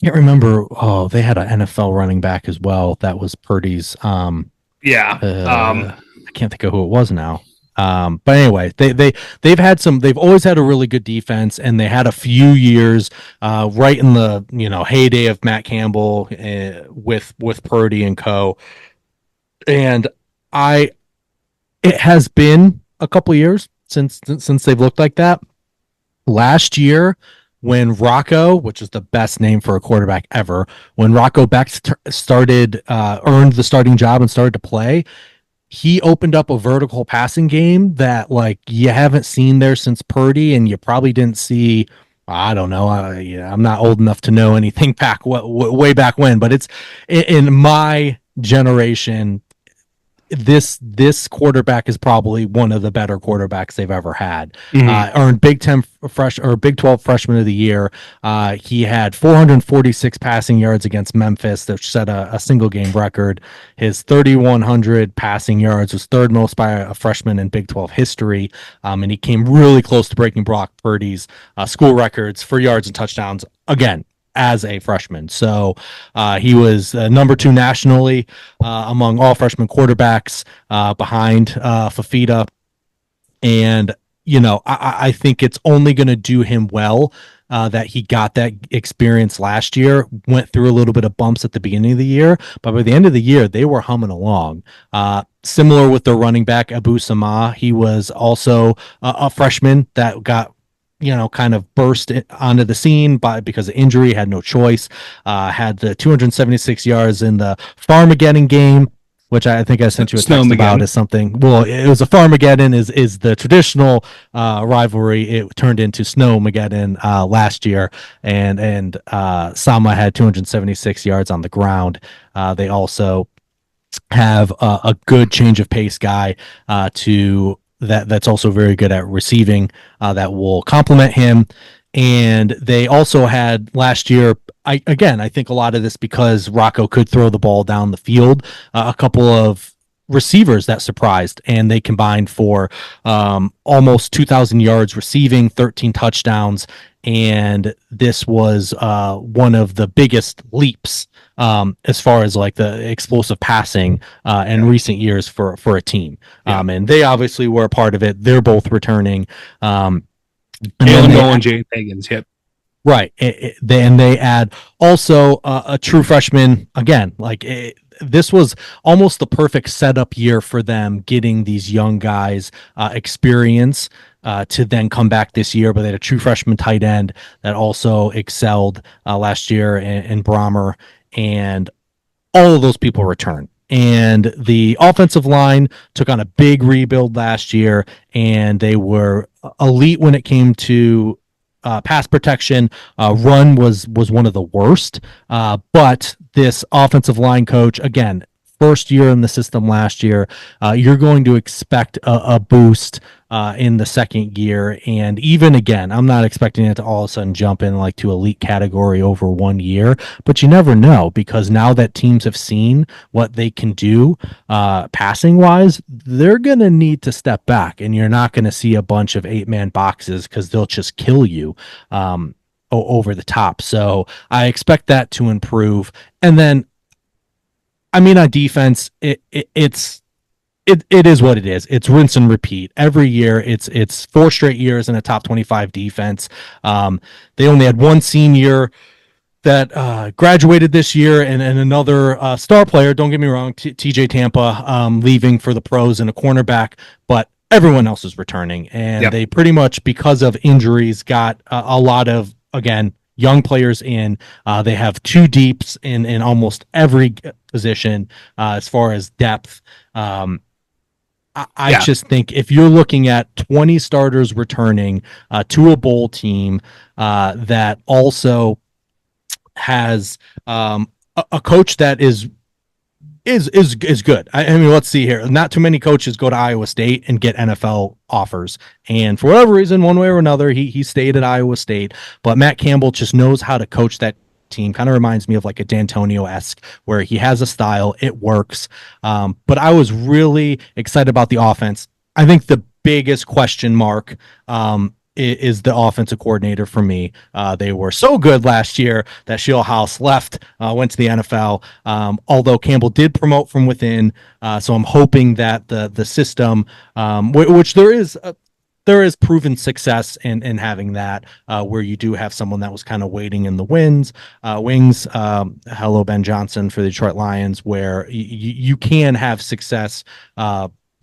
remember. Oh, they had an NFL running back as well. That was Purdy's. I can't think of who it was now. But anyway, they've always had a really good defense, and they had a few years right in the heyday of Matt Campbell with Purdy and co. And it has been a couple years since they've looked like that. Last year, when Rocco, which is the best name for a quarterback ever, when Rocco Beck earned the starting job and started to play, he opened up a vertical passing game that like you haven't seen there since Purdy, and you probably didn't see. I don't know. I'm not old enough to know anything back way back when, but it's in my generation. This quarterback is probably one of the better quarterbacks they've ever had. Earned Big 12 Freshman of the Year. He had 446 passing yards against Memphis, that set a single game record. His 3,100 passing yards was third most by a freshman in Big 12 history, and he came really close to breaking Brock Purdy's school records for yards and touchdowns again as a freshman. So he was number 2 nationally among all freshman quarterbacks, behind Fafita. And, I think it's only going to do him well that he got that experience last year, went through a little bit of bumps at the beginning of the year, but by the end of the year, they were humming along. Similar with the running back, Abu Sama. He was also a freshman that got kind of burst onto the scene because of injury, had no choice, had the 276 yards in the Farmageddon game, which I think I sent you a text about as something. Well, it was a Farmageddon is the traditional rivalry. It turned into Snowmageddon last year, and Sama had 276 yards on the ground. They also have a good change of pace guy that's also very good at receiving, that will complement him. And they also had last year, I think a lot of this because Rocco could throw the ball down the field, a couple of receivers that surprised, and they combined for almost 2,000 yards receiving, 13 touchdowns. And this was one of the biggest leaps as far as like the explosive passing in recent years for a team. And they obviously were a part of it. They're both returning. And Jane Higgins, yep. Right. They add also a true freshman again. This was almost the perfect setup year for them, getting these young guys experience to then come back this year. But they had a true freshman tight end that also excelled last year in Brahmer, and all of those people return. and the offensive line took on a big rebuild last year, and they were elite when it came to pass protection. Run was one of the worst, but this offensive line coach, again, first year in the system last year, you're going to expect a boost in the second year. And even again, I'm not expecting it to all of a sudden jump in like to elite category over 1 year, but you never know, because now that teams have seen what they can do passing wise, they're going to need to step back, and you're not going to see a bunch of 8-man boxes because they'll just kill you over the top. So I expect that to improve. And then, I mean, on defense, it is what it is. It's rinse and repeat every year. It's 4 straight years in a top 25 defense. They only had one senior that graduated this year, and another star player. Don't get me wrong, TJ Tampa leaving for the pros and a cornerback, but everyone else is returning, and they pretty much, because of injuries, got a lot of, again, young players in. They have 2 deeps in almost every position as far as depth. I just think if you're looking at 20 starters returning to a bowl team that also has a coach that is good. I mean, let's see here. Not too many coaches go to Iowa State and get NFL offers, and for whatever reason, one way or another, he stayed at Iowa State. But Matt Campbell just knows how to coach that team. Kind of reminds me of like a D'Antonio-esque, where he has a style, it works. But I was really excited about the offense. I think the biggest question mark is the offensive coordinator for me. They were so good last year that Schillhouse left, went to the NFL. Although Campbell did promote from within, so I'm hoping that the system, which there is proven success in having that, where you do have someone that was kind of waiting in the wings. Hello, Ben Johnson for the Detroit Lions, where you can have success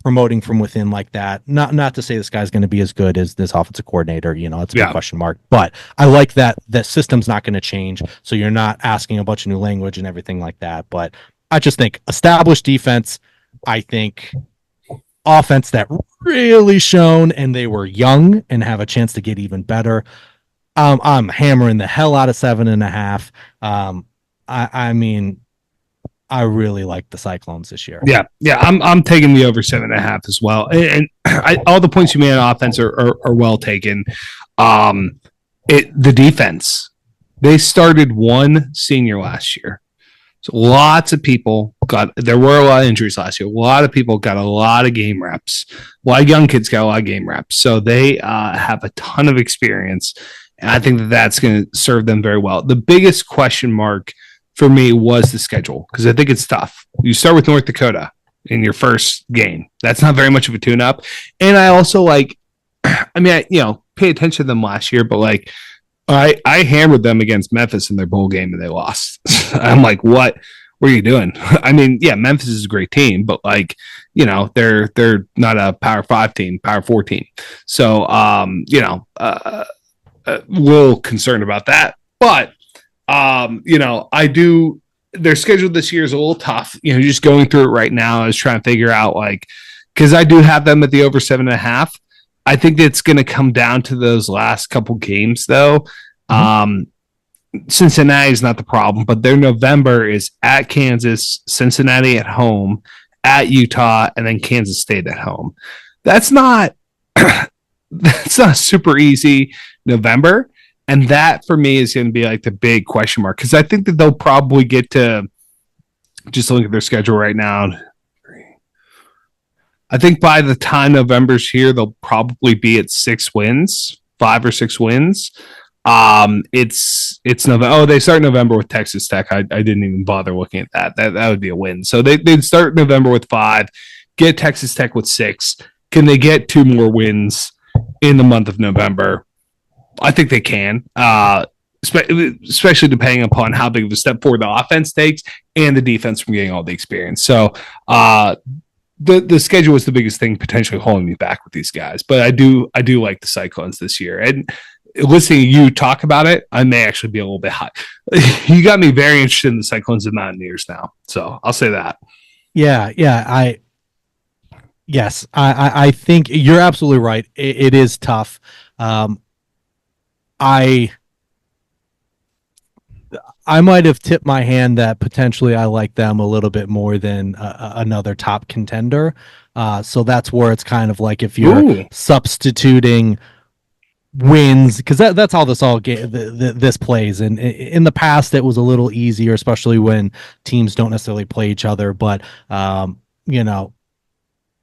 promoting from within like that. Not to say this guy's going to be as good as this offensive coordinator, it's a big question mark, but I like that system's not going to change. So you're not asking a bunch of new language and everything like that. But I just think established defense, I think offense that really shone, and they were young and have a chance to get even better. I'm hammering the hell out of 7.5. I mean, I really like the Cyclones this year. Yeah. I'm taking the over 7.5 as well. And all the points you made on offense are well taken. The defense, they started one senior last year. So lots of people there were a lot of injuries last year. A lot of people got a lot of game reps. A lot of young kids got a lot of game reps. So they have a ton of experience. And I think that's going to serve them very well. The biggest question mark for me was the schedule, because I think it's tough. You start with North Dakota in your first game. That's not very much of a tune-up. And I also I paid attention to them last year, but I hammered them against Memphis in their bowl game and they lost. I'm like, what are you doing? I mean, yeah, Memphis is a great team, but they're not a Power 5 team, Power 4 team. So, a little concerned about that. But their schedule this year is a little tough. Just going through it right now, I was trying to figure out because I do have them at the over 7.5. I think it's going to come down to those last couple games, though. Cincinnati is not the problem, but their November is at Kansas, Cincinnati at home, at Utah, and then Kansas State at home. That's not super easy November. And that, for me, is going to be the big question mark, because I think that they'll probably get to, just look at their schedule right now, I think by the time November's here, they'll probably be at 6 wins, 5 or 6 wins. It's November. Oh, they start November with Texas Tech. I didn't even bother looking at that. That would be a win. So they'd start November with 5, get Texas Tech with 6. Can they get 2 more wins in the month of November? I think they can, especially depending upon how big of a step forward the offense takes and the defense from getting all the experience. So the schedule is the biggest thing potentially holding me back with these guys. But I do like the Cyclones this year. And listening to you talk about it, I may actually be a little bit high. You got me very interested in the Cyclones and Mountaineers now. So I'll say that. Yeah. I think you're absolutely right. It is tough. Um, I I might have tipped my hand that potentially I like them a little bit more than another top contender. So that's where it's kind of like if you're Ooh, substituting wins, because that's how this plays. And in the past, it was a little easier, especially when teams don't necessarily play each other. But you know,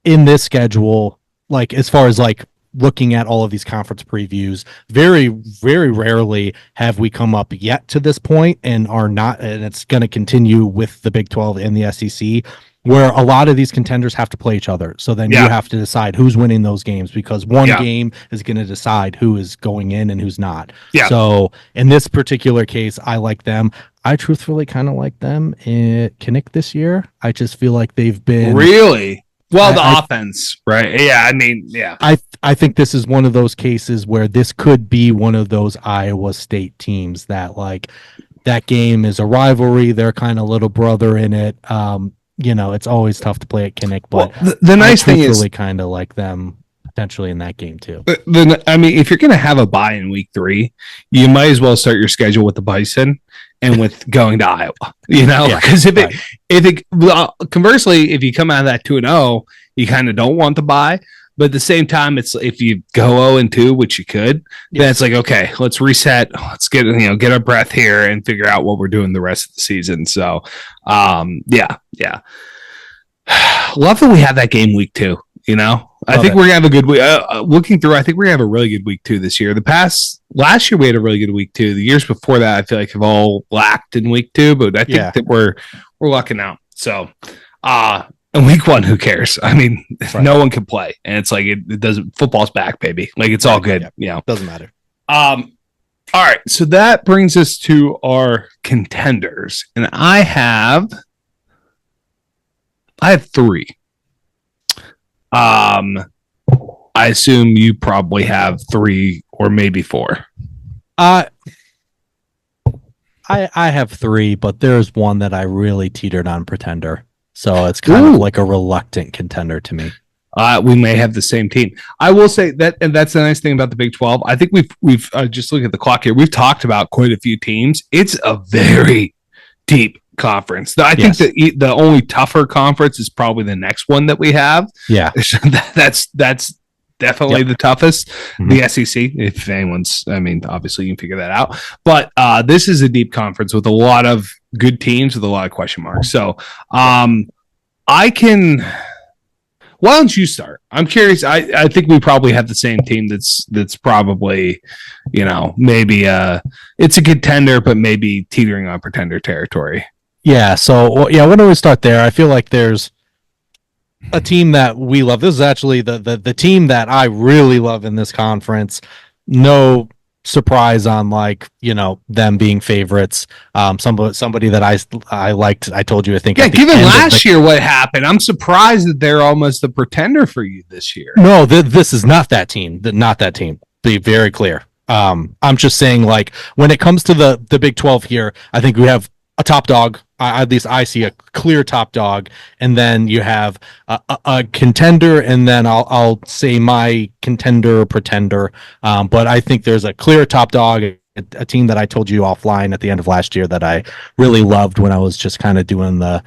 in this schedule, like as far as like looking at all of these conference previews, very rarely have we come up yet to this point and are not, and it's going to continue with the Big 12 and the SEC, where a lot of these contenders have to play each other. So then you yeah, have to decide who's winning those games, because one yeah, game is going to decide who is going in and who's not. yeah. So in this particular case, I like them. I truthfully kind of like them in Kinnick this year. I just feel like they've been. Really? Well, the I, offense, right? Yeah, I mean, yeah, I think this is one of those cases where this could be one of those Iowa State teams that like that game is a rivalry. They're kind of little brother in it. It's always tough to play at Kinnick, well, but the I nice thing is, truthfully kind of like them potentially in that game too. I mean, if you're going to have a bye in week 3, you might as well start your schedule with the Bison and with going to Iowa. Yeah, Because right. conversely, if you come out of that 2-0, you kind of don't want the bye. But at the same time, it's if you go 0-2, which you could, then it's like, okay, let's reset. Let's get our breath here and figure out what we're doing the rest of the season. So, yeah. Love that we have that game week 2. I Love think it. we're gonna have a good week. Looking through, I think we're gonna have a really good week 2 this year. Last year we had a really good week 2. The years before that, I feel like have all lacked in week 2, but I think that we're lucking out. So, and week 1, who cares? I mean, Right. no one can play, and it's like it doesn't. Football's back, baby. Like it's all good. Doesn't matter. All right. So that brings us to our contenders, and I have 3. I assume you probably have 3 or maybe 4. Uh I have 3, but there's one that I really teetered on Pretender. So it's kind of like a reluctant contender to me. We may have the same team. I will say that, and that's the nice thing about the Big 12. I think we've just look at the clock here. We've talked about quite a few teams. It's a very deep conference. I think the only tougher conference is probably the next one that we have. Yeah, that's definitely the toughest. Mm-hmm. The SEC, if anyone's, I mean, obviously you can figure that out. But this is a deep conference with a lot of good teams with a lot of question marks. So I can. Why don't you start? I'm curious. I think we probably have the same team that's probably, maybe it's a contender, but maybe teetering on pretender territory. Yeah. So, why don't we start there? I feel like there's a team that we love. This is actually the team that I really love in this conference. No surprise on them being favorites. Somebody that I liked. I told you. I think. Yeah, given last year what happened, I'm surprised that they're almost the pretender for you this year. No, this is not that team. Not that team. Be very clear. I'm just saying, like when it comes to the Big 12 here, I think we have a top dog. At least I see a clear top dog, and then you have a contender, and then I'll say my contender or pretender. But I think there's a clear top dog, a team that I told you offline at the end of last year that I really loved when I was just kind of doing the,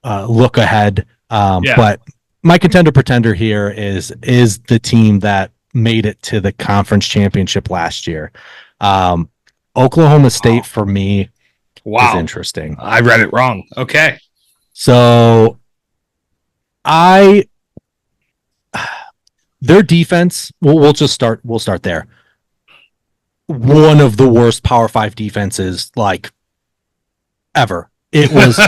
look ahead. But my contender pretender here is the team that made it to the conference championship last year. Oklahoma State for me. Wow. Is interesting. I read it wrong. Okay. So their defense, we'll start there. One of the worst Power 5 defenses like ever. It was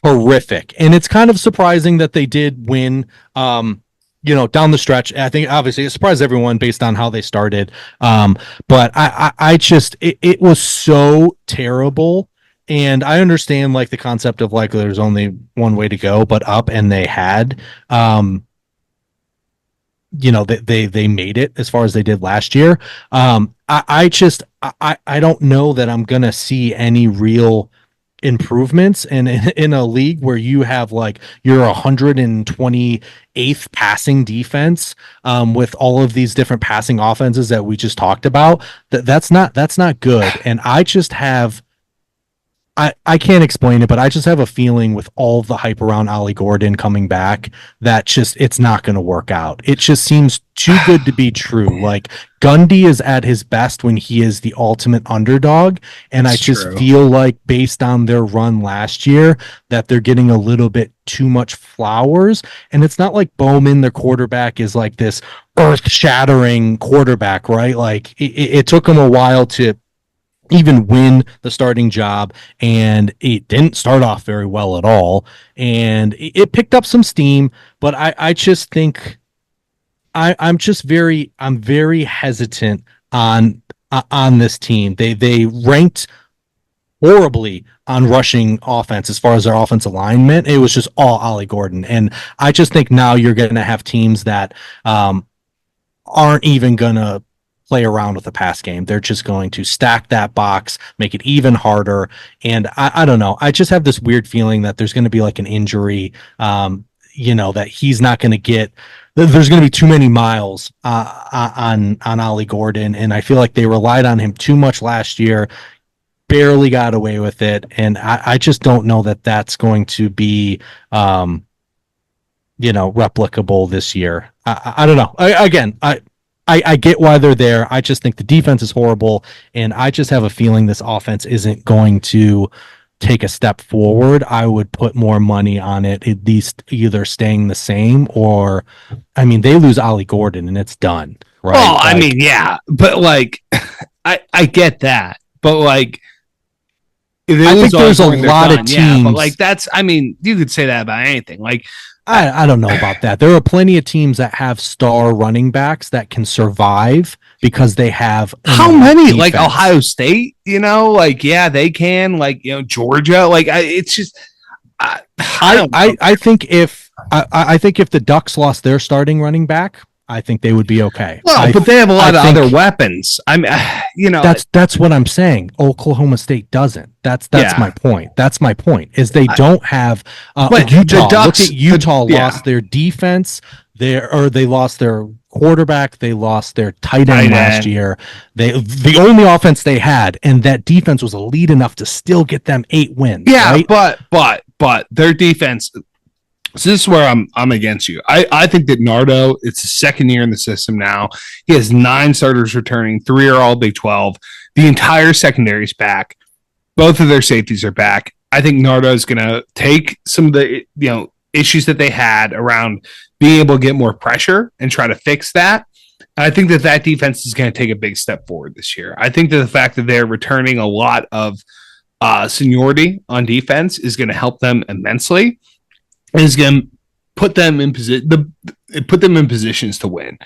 horrific. And it's kind of surprising that they did win down the stretch. I think obviously it surprised everyone based on how they started. But I just, it was so terrible. And I understand like the concept of like, there's only one way to go, but up, and they had, they made it as far as they did last year. I don't know that I'm going to see any real improvements, and in a league where you have like your 128th passing defense, with all of these different passing offenses that we just talked about, that's not good. And I can't explain it, but I just have a feeling with all the hype around Ollie Gordon coming back that just it's not going to work out. It just seems too good to be true. Like Gundy is at his best when he is the ultimate underdog, and I just feel like based on their run last year that they're getting a little bit too much flowers. And it's not like Bowman, their quarterback, is like this earth-shattering quarterback, right? Like it took him a while to even win the starting job, and it didn't start off very well at all, and it picked up some steam, but I just think I'm very hesitant on this team. They ranked horribly on rushing offense as far as their offensive alignment. It was just all Ollie Gordon, and I just think now you're going to have teams that aren't even going to play around with the pass game. They're just going to stack that box, make it even harder. And I don't know. I just have this weird feeling that there's going to be like an injury, that he's not going to get. There's going to be too many miles on Ollie Gordon, and I feel like they relied on him too much last year. Barely got away with it, and I just don't know that that's going to be, replicable this year. I don't know. I get why they're there. I just think the defense is horrible, and I just have a feeling this offense isn't going to take a step forward. I would put more money on it, at least either staying the same or, they lose Ollie Gordon and it's done, right? Well, yeah, but like, I get that, but like, I think there's a lot of teams. Yeah, but like that's, you could say that about anything. Like, I don't know about that. There are plenty of teams that have star running backs that can survive because they have how many defense. Like Ohio State, yeah, they can, Georgia, it's just I think if the Ducks lost their starting running back, I think they would be okay. Well, but they have a lot of other weapons. That's what I'm saying. Oklahoma State doesn't. That's my point. That's my point. Is they don't have Utah. Look at Utah lost their defense. They lost their quarterback. They lost their tight end last year. The only offense they had, and that defense was elite enough to still get them 8 wins. Yeah, right? but their defense. So this is where I'm against you. I think that Nardo, it's his second year in the system now. He has 9 starters returning, 3 are all Big 12. The entire secondary is back. Both of their safeties are back. I think Nardo is going to take some of the issues that they had around being able to get more pressure and try to fix that. I think that defense is going to take a big step forward this year. I think that the fact that they're returning a lot of seniority on defense is going to help them immensely. Is going to put them in positions to win.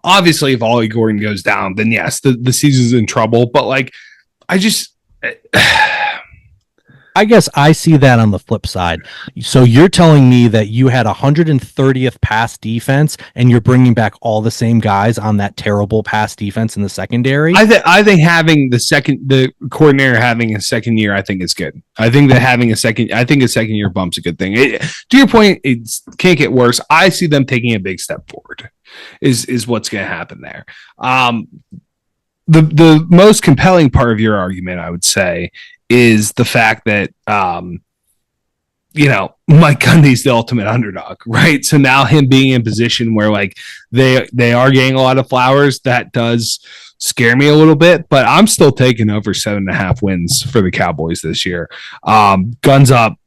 Obviously, if Ollie Gordon goes down, then yes, the season's in trouble. But like, I guess I see that on the flip side. So you're telling me that you had 130th pass defense, and you're bringing back all the same guys on that terrible pass defense in the secondary? I think having the coordinator having a second year, I think is good. I think that having a second year bump's a good thing. To your point, it can't get worse. I see them taking a big step forward. Is what's going to happen there. The most compelling part of your argument, I would say, is the fact that, Mike Gundy's the ultimate underdog, right? So now him being in position where like they are getting a lot of flowers, that does scare me a little bit, but I'm still taking over 7.5 wins for the Cowboys this year. Guns up.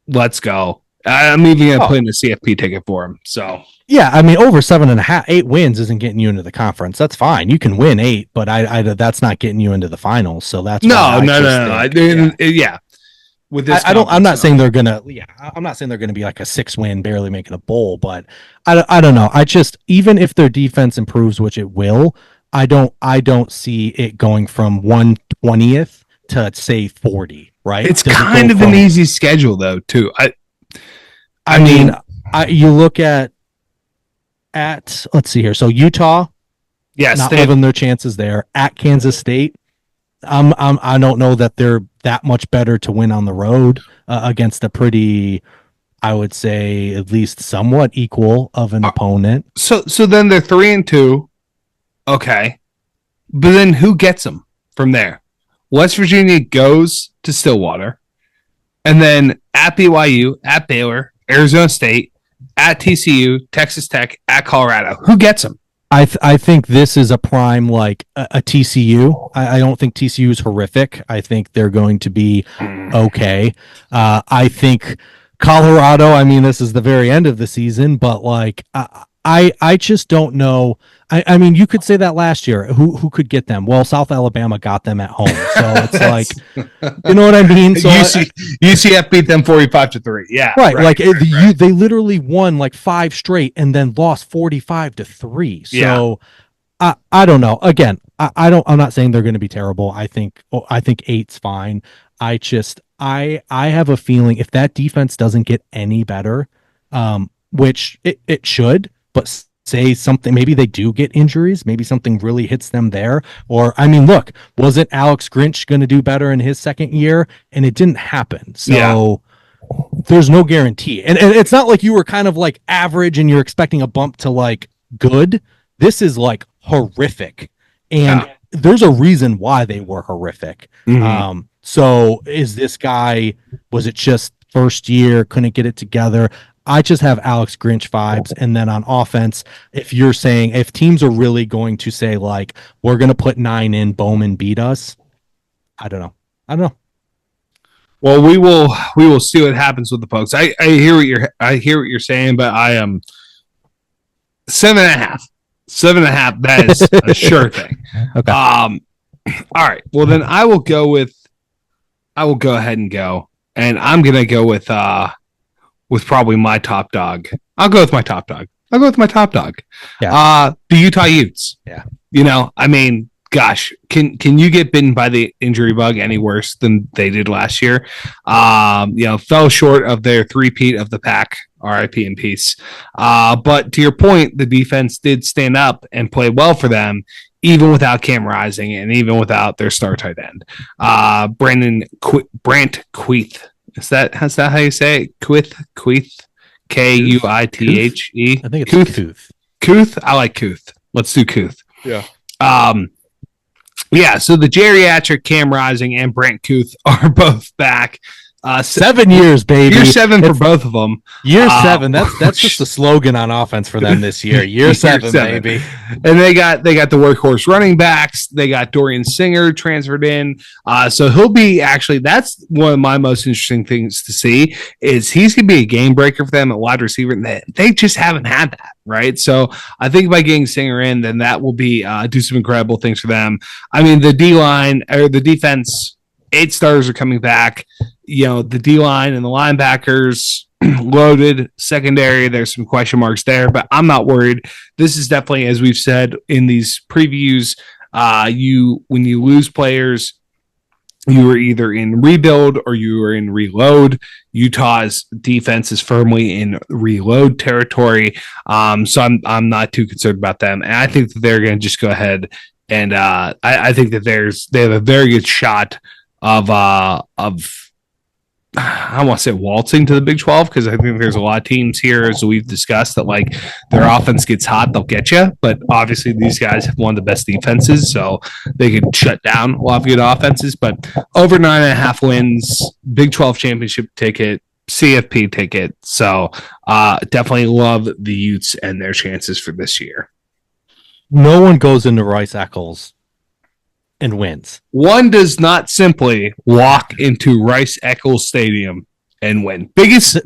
Let's go. I'm even going to put in a CFP ticket for him. So yeah, over 7.5, 8 wins isn't getting you into the conference. That's fine. You can win 8, but I that's not getting you into the finals. So that's no. Yeah. With this, I'm not saying they're gonna. Yeah, I'm not saying they're gonna be like a 6-win, barely making a bowl. But I don't know. I just, even if their defense improves, which it will, I don't see it going from 120th to say 40. Right? It's kind of an easy schedule though, too. I mean, you look at let's see here. So Utah, yes, not living their chances there. At Kansas State, I don't know that they're that much better to win on the road against a pretty, I would say, at least somewhat equal of an opponent. So then they're 3-2. Okay. But then who gets them from there? West Virginia goes to Stillwater, and then at BYU, at Baylor, Arizona State, at TCU, Texas Tech, at Colorado. Who gets them? I think this is a prime like a TCU. I don't think TCU is horrific. I think they're going to be okay. I think Colorado. I mean, this is the very end of the season, but like I just don't know. I mean, you could say that last year. Who could get them? Well, South Alabama got them at home, so it's like, you know what I mean. So UCF beat them 45-3. Yeah, right. Like they literally won like 5 straight and then lost 45-3. So I don't know. Again, I'm not saying they're going to be terrible. I think 8's fine. I have a feeling if that defense doesn't get any better, which it should, but say something, maybe they do get injuries, maybe something really hits them there. Or, I mean, look, wasn't Alex Grinch going to do better in his second year? And it didn't happen. So there's no guarantee. And it's not like you were kind of like average and you're expecting a bump to like good. This is like horrific. And there's a reason why they were horrific. So is this guy, was it just first year, couldn't get it together? I just have Alex Grinch vibes. And then on offense, if you're saying, if teams are really going to say like, we're going to put 9 in, Bowman beat us, I don't know. Well, we will see what happens with the Pokes. I hear what you're saying, but I am 7.5. 7.5. That is a sure thing. Okay. All right. Well, then I will go ahead and go, and I'm gonna go with probably my top dog. I'll go with my top dog. Yeah. The Utah Utes. Yeah. You know, I mean, gosh, can you get bitten by the injury bug any worse than they did last year? You know, fell short of their three-peat of the pack. RIP in peace. But to your point, the defense did stand up and play well for them, even without Cam Rising and even without their star tight end, Brant Kuithe. Is that how you say it? Kuithe, Kuithe. I think it's Kuithe. Kuithe. I like Kuithe. Let's do Kuithe. Yeah. Yeah. So the geriatric Cam Rising and Brant Kuithe are both back. 7 years, baby. Year 7 for both of them. Year 7. That's just the slogan on offense for them this year. Year 7, baby. And they got the workhorse running backs. They got Dorian Singer transferred in. So he'll be actually, that's one of my most interesting things to see is he's going to be a game breaker for them at wide receiver. And they just haven't had that. Right. So I think by getting Singer in, then that will be do some incredible things for them. I mean, the D-line or the defense, 8 starters are coming back. You know, the D-line and the linebackers loaded. Secondary, there's some question marks there, but I'm not worried. This is definitely, as we've said in these previews, when you lose players, you are either in rebuild or you are in reload. Utah's defense is firmly in reload territory, so I'm not too concerned about them, and I think that they're going to just go ahead and I think that they have a very good shot of I want to say waltzing to the Big 12 because I think there's a lot of teams here, as we've discussed, that like their offense gets hot, they'll get you. But obviously, these guys have one of the best defenses, so they could shut down a lot of good offenses. But over 9.5 wins, Big 12 championship ticket, CFP ticket. So definitely love the Utes and their chances for this year. No one goes into Rice-Eccles and wins. One does not simply walk into Rice-Eccles Stadium and win. Biggest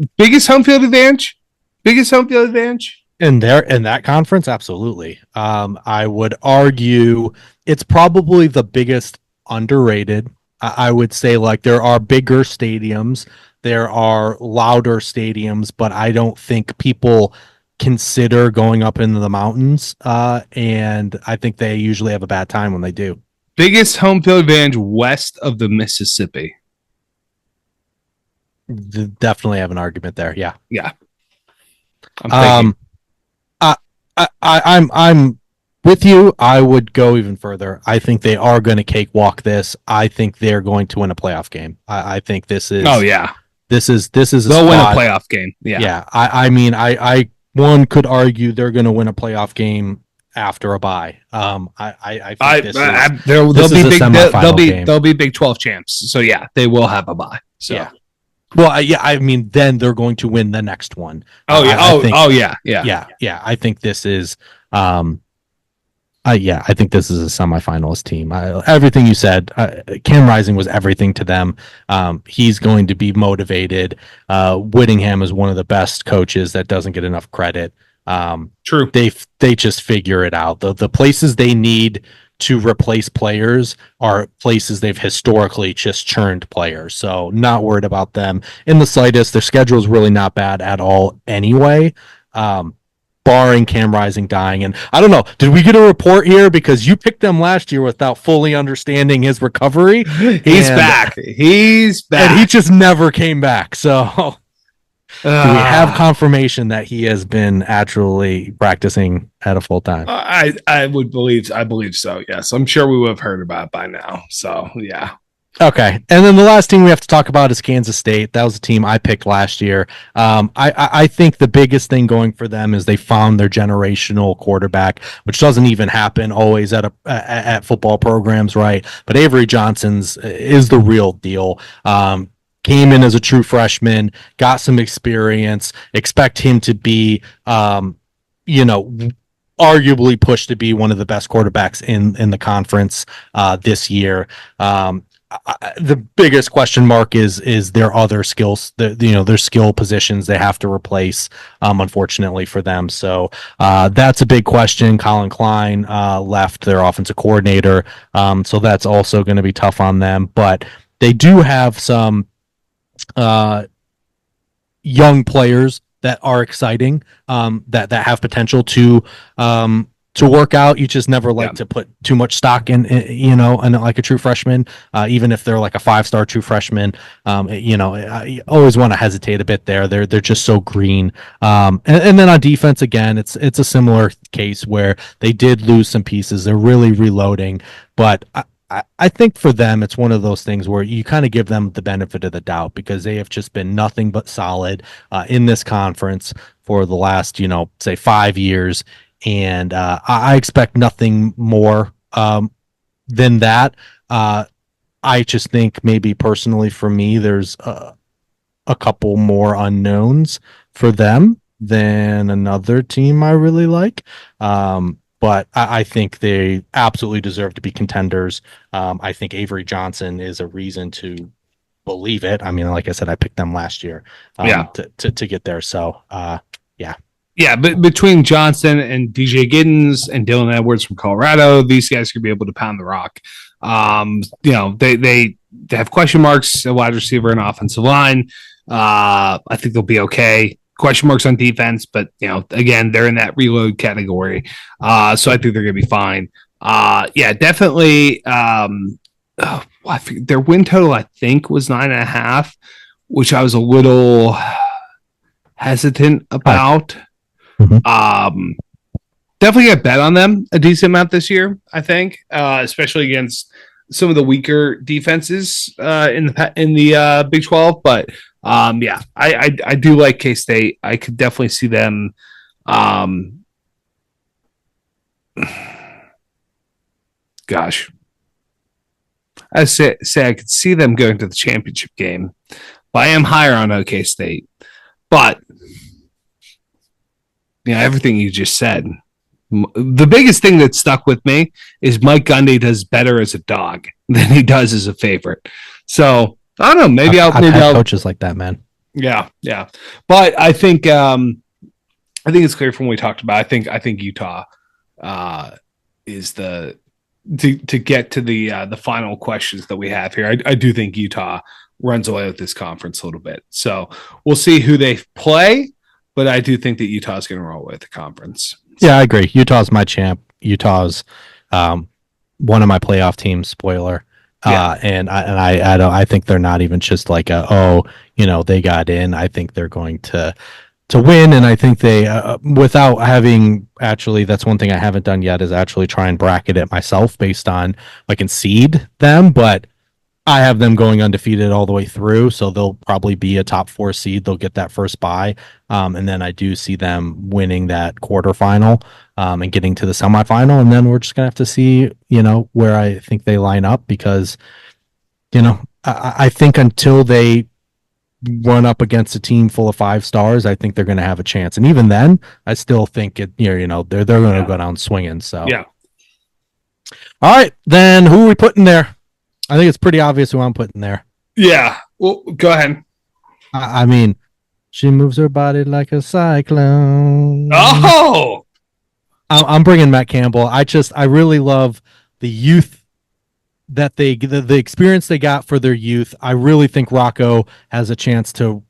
home field advantage? In that conference, absolutely. I would argue it's probably the biggest underrated. I would say like there are bigger stadiums, there are louder stadiums, but I don't think people consider going up into the mountains. And I think they usually have a bad time when they do. Biggest home field advantage west of the Mississippi. Definitely have an argument there. Yeah. Yeah. I'm with you. I would go even further. I think they are going to cakewalk this. I think they're going to win a playoff game. I think this Oh is yeah, this is a they'll win a squad. playoff game. Yeah, Yeah, I mean, I one could argue they're going to win a playoff game after a bye. I think they'll this be is a big. semifinal game. They'll be Big 12 champs. So yeah, they will have a bye. So Yeah. Well, yeah, I mean, then they're going to win the next one. oh yeah, I think, yeah. I think this is, I think this is a semifinalist team. Everything you said, Cam Rising was everything to them. He's going to be motivated. Whittingham is one of the best coaches that doesn't get enough credit. True. They just figure it out. The places they need to replace players are places they've historically just churned players. So not worried about them in the slightest. Their schedule is really not bad at all anyway. Barring Cam Rising dying. And I don't know, did we get a report here? Because you picked them last year without fully understanding his recovery. He's back. He's back. And he just never came back. So do we have confirmation that he has been actually practicing at a full time? I believe so. Yes, I'm sure we would have heard about it by now. So yeah. Okay, and then the last team we have to talk about is Kansas State. That was a team I picked last year. I think the biggest thing going for them is they found their generational quarterback, which doesn't even happen always at football programs, right? But Avery Johnson's is the real deal. Came in as a true freshman, got some experience. Expect him to be, arguably pushed to be one of the best quarterbacks in the conference this year. The biggest question mark is their other skills, their skill positions they have to replace, unfortunately for them. So that's a big question. Colin Klein left, their offensive coordinator, so that's also going to be tough on them. But they do have some young players that are exciting, that have potential to work out. You just never like to put too much stock in like a true freshman, even if they're like a 5-star true freshman. I always want to hesitate a bit there. They're just so green. And then on defense, again, it's a similar case where they did lose some pieces. They're really reloading, but I think for them, it's one of those things where you kind of give them the benefit of the doubt because they have just been nothing but solid in this conference for the last, say 5 years. And I expect nothing more than that. I just think maybe personally for me, there's a couple more unknowns for them than another team I really like. But I think they absolutely deserve to be contenders. I think Avery Johnson is a reason to believe it. I mean, like I said, I picked them last year to get there. So, yeah. Yeah, but between Johnson and DJ Giddens and Dylan Edwards from Colorado, these guys could be able to pound the rock. They have question marks at wide receiver and offensive line. I think they'll be okay. Question marks on defense, but again, they're in that reload category. So I think they're gonna be fine. Definitely. I think their win total I think was 9.5, which I was a little hesitant about. Mm-hmm. Definitely get bet on them a decent amount this year, I think, especially against some of the weaker defenses in the Big 12. But I do like K-State. I could definitely see them. Gosh, I say I could see them going to the championship game, but I am higher on OK State. But everything you just said. The biggest thing that stuck with me is Mike Gundy does better as a dog than he does as a favorite. So I don't know. Maybe I'll coaches like that, man. Yeah. But I think it's clear from what we talked about. I think Utah is to get to the final questions that we have here. I do think Utah runs away with this conference a little bit. So we'll see who they play. But I do think that Utah's going to roll with the conference. Yeah, I agree. Utah's my champ. Utah's one of my playoff teams. Spoiler. And I think they're not even just like they got in. I think they're going to to win, and I think they, without having actually, that's one thing I haven't done yet is actually try and bracket it myself based on if I can seed them, but I have them going undefeated all the way through, so they'll probably be a top 4 seed. They'll get that first bye, and then I do see them winning that quarterfinal and getting to the semifinal, and then we're just gonna have to see, where I think they line up because, I think until they run up against a team full of 5 stars, I think they're going to have a chance. And even then, I still think they're going to go down swinging. So yeah. All right, then who are we putting there? I think it's pretty obvious who I'm putting there. Yeah. Well, go ahead. I mean, she moves her body like a cyclone. Oh, I'm bringing Matt Campbell. I really love the youth that the experience they got for their youth. I really think Rocco has a chance to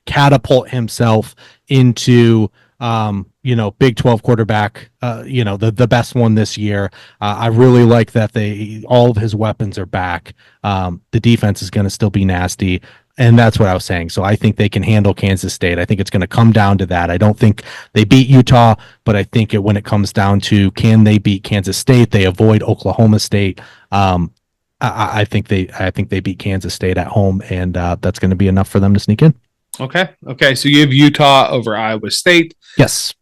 catapult himself into Big 12 quarterback, the best one this year. I really like that all of his weapons are back. The defense is going to still be nasty. And that's what I was saying. So I think they can handle Kansas State. I think it's going to come down to that. I don't think they beat Utah, but I think when it comes down to can they beat Kansas State, they avoid Oklahoma State. I think they beat Kansas State at home, and that's going to be enough for them to sneak in. Okay. So you have Utah over Iowa State. Yes.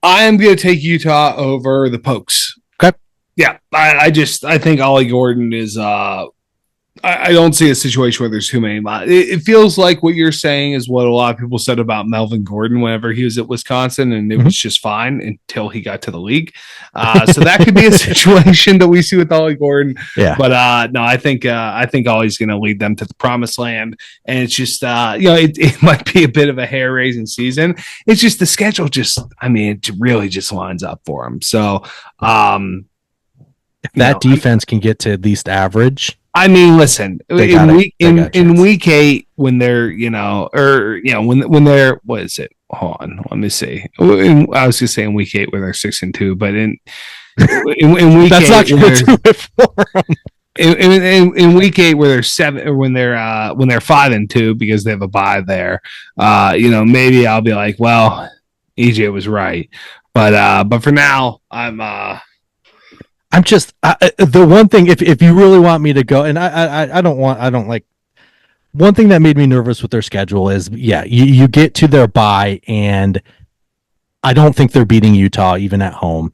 I am going to take Utah over the Pokes. Okay. Yeah. I think Ollie Gordon is I don't see a situation where there's too many. It feels like what you're saying is what a lot of people said about Melvin Gordon whenever he was at Wisconsin, and it was just fine until he got to the league. So that could be a situation that we see with Ollie Gordon. Yeah. But no, I think Ollie's going to lead them to the promised land, and it's just it might be a bit of a hair raising season. It's just the schedule. It really just lines up for them. So if that defense can get to at least average. I mean, listen, in week 8, when they're, when they're, what is it? Hold on, let me see. I was going to say in week 8 where they're 6-2, but in week that's 8, not going to do it for them. In week 8 where they're 7, or when they're 5-2 because they have a bye there, maybe I'll be like, well, EJ was right, but for now, I'm just the one thing. If you really want me to go, and I don't like. One thing that made me nervous with their schedule is, you get to their bye, and I don't think they're beating Utah even at home.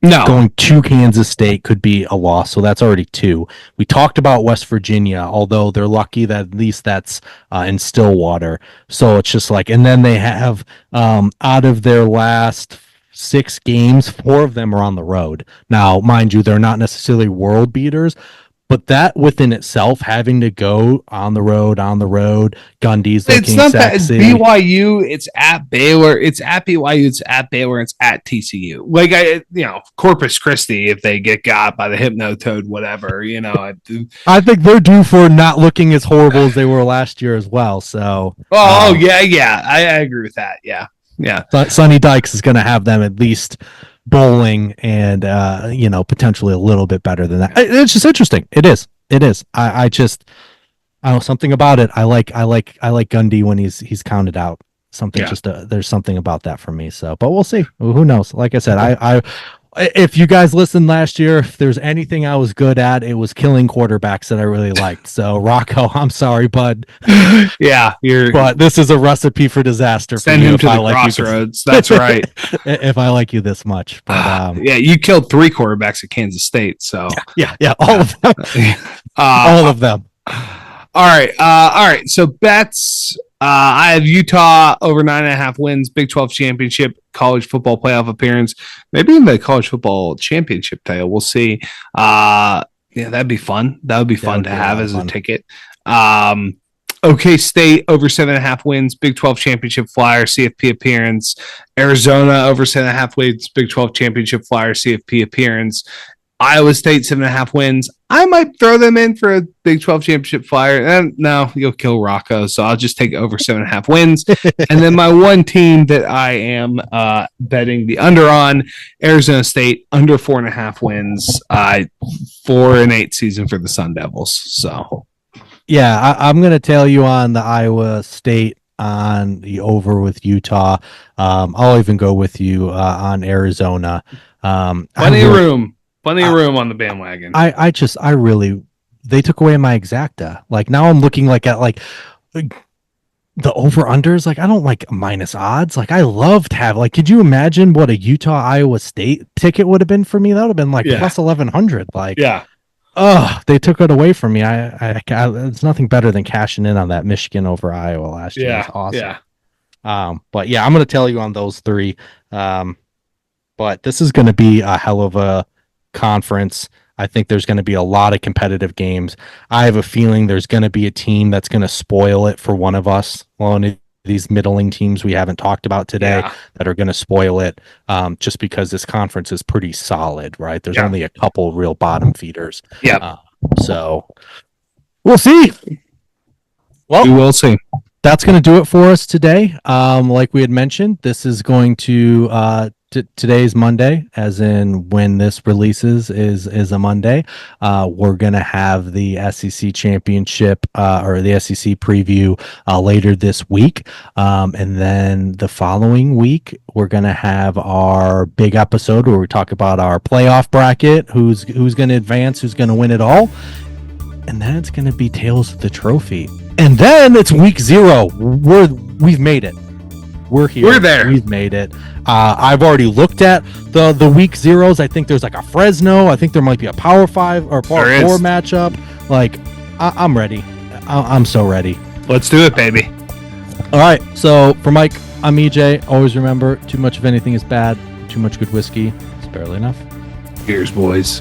No, going to Kansas State could be a loss, so that's already 2. We talked about West Virginia, although they're lucky that at least that's in Stillwater. So it's just like, and then they have out of their last 6 games, 4 of them are on the road. Now, mind you, they're not necessarily world beaters, but that within itself, having to go on the road, Gundy's looking it's not sexy. That BYU, it's at Baylor, it's at BYU, it's at Baylor, it's at TCU. Like Corpus Christi, if they get got by the Hypnotoad, whatever, I think they're due for not looking as horrible as they were last year as well. So, yeah, I agree with that. Yeah. Sonny Dykes is going to have them at least bowling and potentially a little bit better than that. It's just interesting. It is. I know something about it. I like Gundy when he's counted out. There's something about that for me. So, but we'll see. Who knows? Like I said, if you guys listened last year, if there's anything I was good at, it was killing quarterbacks that I really liked. So Rocco, I'm sorry, bud. Yeah, but this is a recipe for disaster. Send him to the crossroads. That's right. If I like you this much, but you killed 3 quarterbacks at Kansas State. So yeah, all of them, all of them. All right. So bets. I have Utah over 9.5 wins, Big 12 championship, college football playoff appearance, maybe even the college football championship title. We'll see. That'd be fun. That would be fun to have as a ticket. OK State over 7.5 wins, Big 12 championship flyer, CFP appearance. Arizona over 7.5 wins, Big 12 championship flyer, CFP appearance. Iowa State 7.5 wins. I might throw them in for a Big 12 championship flyer. And no, you'll kill Rocco, so I'll just take over 7.5 wins. And then my one team that I am betting the under on, Arizona State under 4.5 wins. 4-8 season for the Sun Devils. So yeah, I'm going to tell you on the Iowa State on the over with Utah. I'll even go with you on Arizona. Plenty of room on the bandwagon. I really, they took away my exacta. Like now I'm looking like at like the over unders. Like I don't like minus odds. Like I love to have, like, could you imagine what a Utah Iowa State ticket would have been for me? That would have been like plus 1100. Like, oh, they took it away from me. It's nothing better than cashing in on that Michigan over Iowa last year. It's awesome. But yeah, I'm going to tell you on those three. But this is going to be a hell of a conference. I think there's going to be a lot of competitive games. I have a feeling there's going to be a team that's going to spoil it for one of us. One of these middling teams we haven't talked about today that are going to spoil it, just because this conference is pretty solid, right? There's only a couple real bottom feeders. So we'll see. Well, we will see. That's going to do it for us today. Like we had mentioned, this is going to today's Monday, as in when this releases is a Monday. We're going to have the SEC championship or the SEC preview later this week. And then the following week, we're going to have our big episode where we talk about our playoff bracket, who's going to advance, who's going to win it all. And then it's going to be Tales of the Trophy. And then it's week 0. We've made it. We're here. We're there. We've made it. I've already looked at the week 0s. I think there's like a Fresno. I think there might be a Power 5 or Power 4 matchup. Like, I'm ready. I'm so ready. Let's do it, baby. All right. So for Mike, I'm EJ. Always remember, too much of anything is bad. Too much good whiskey is barely enough. Cheers, boys.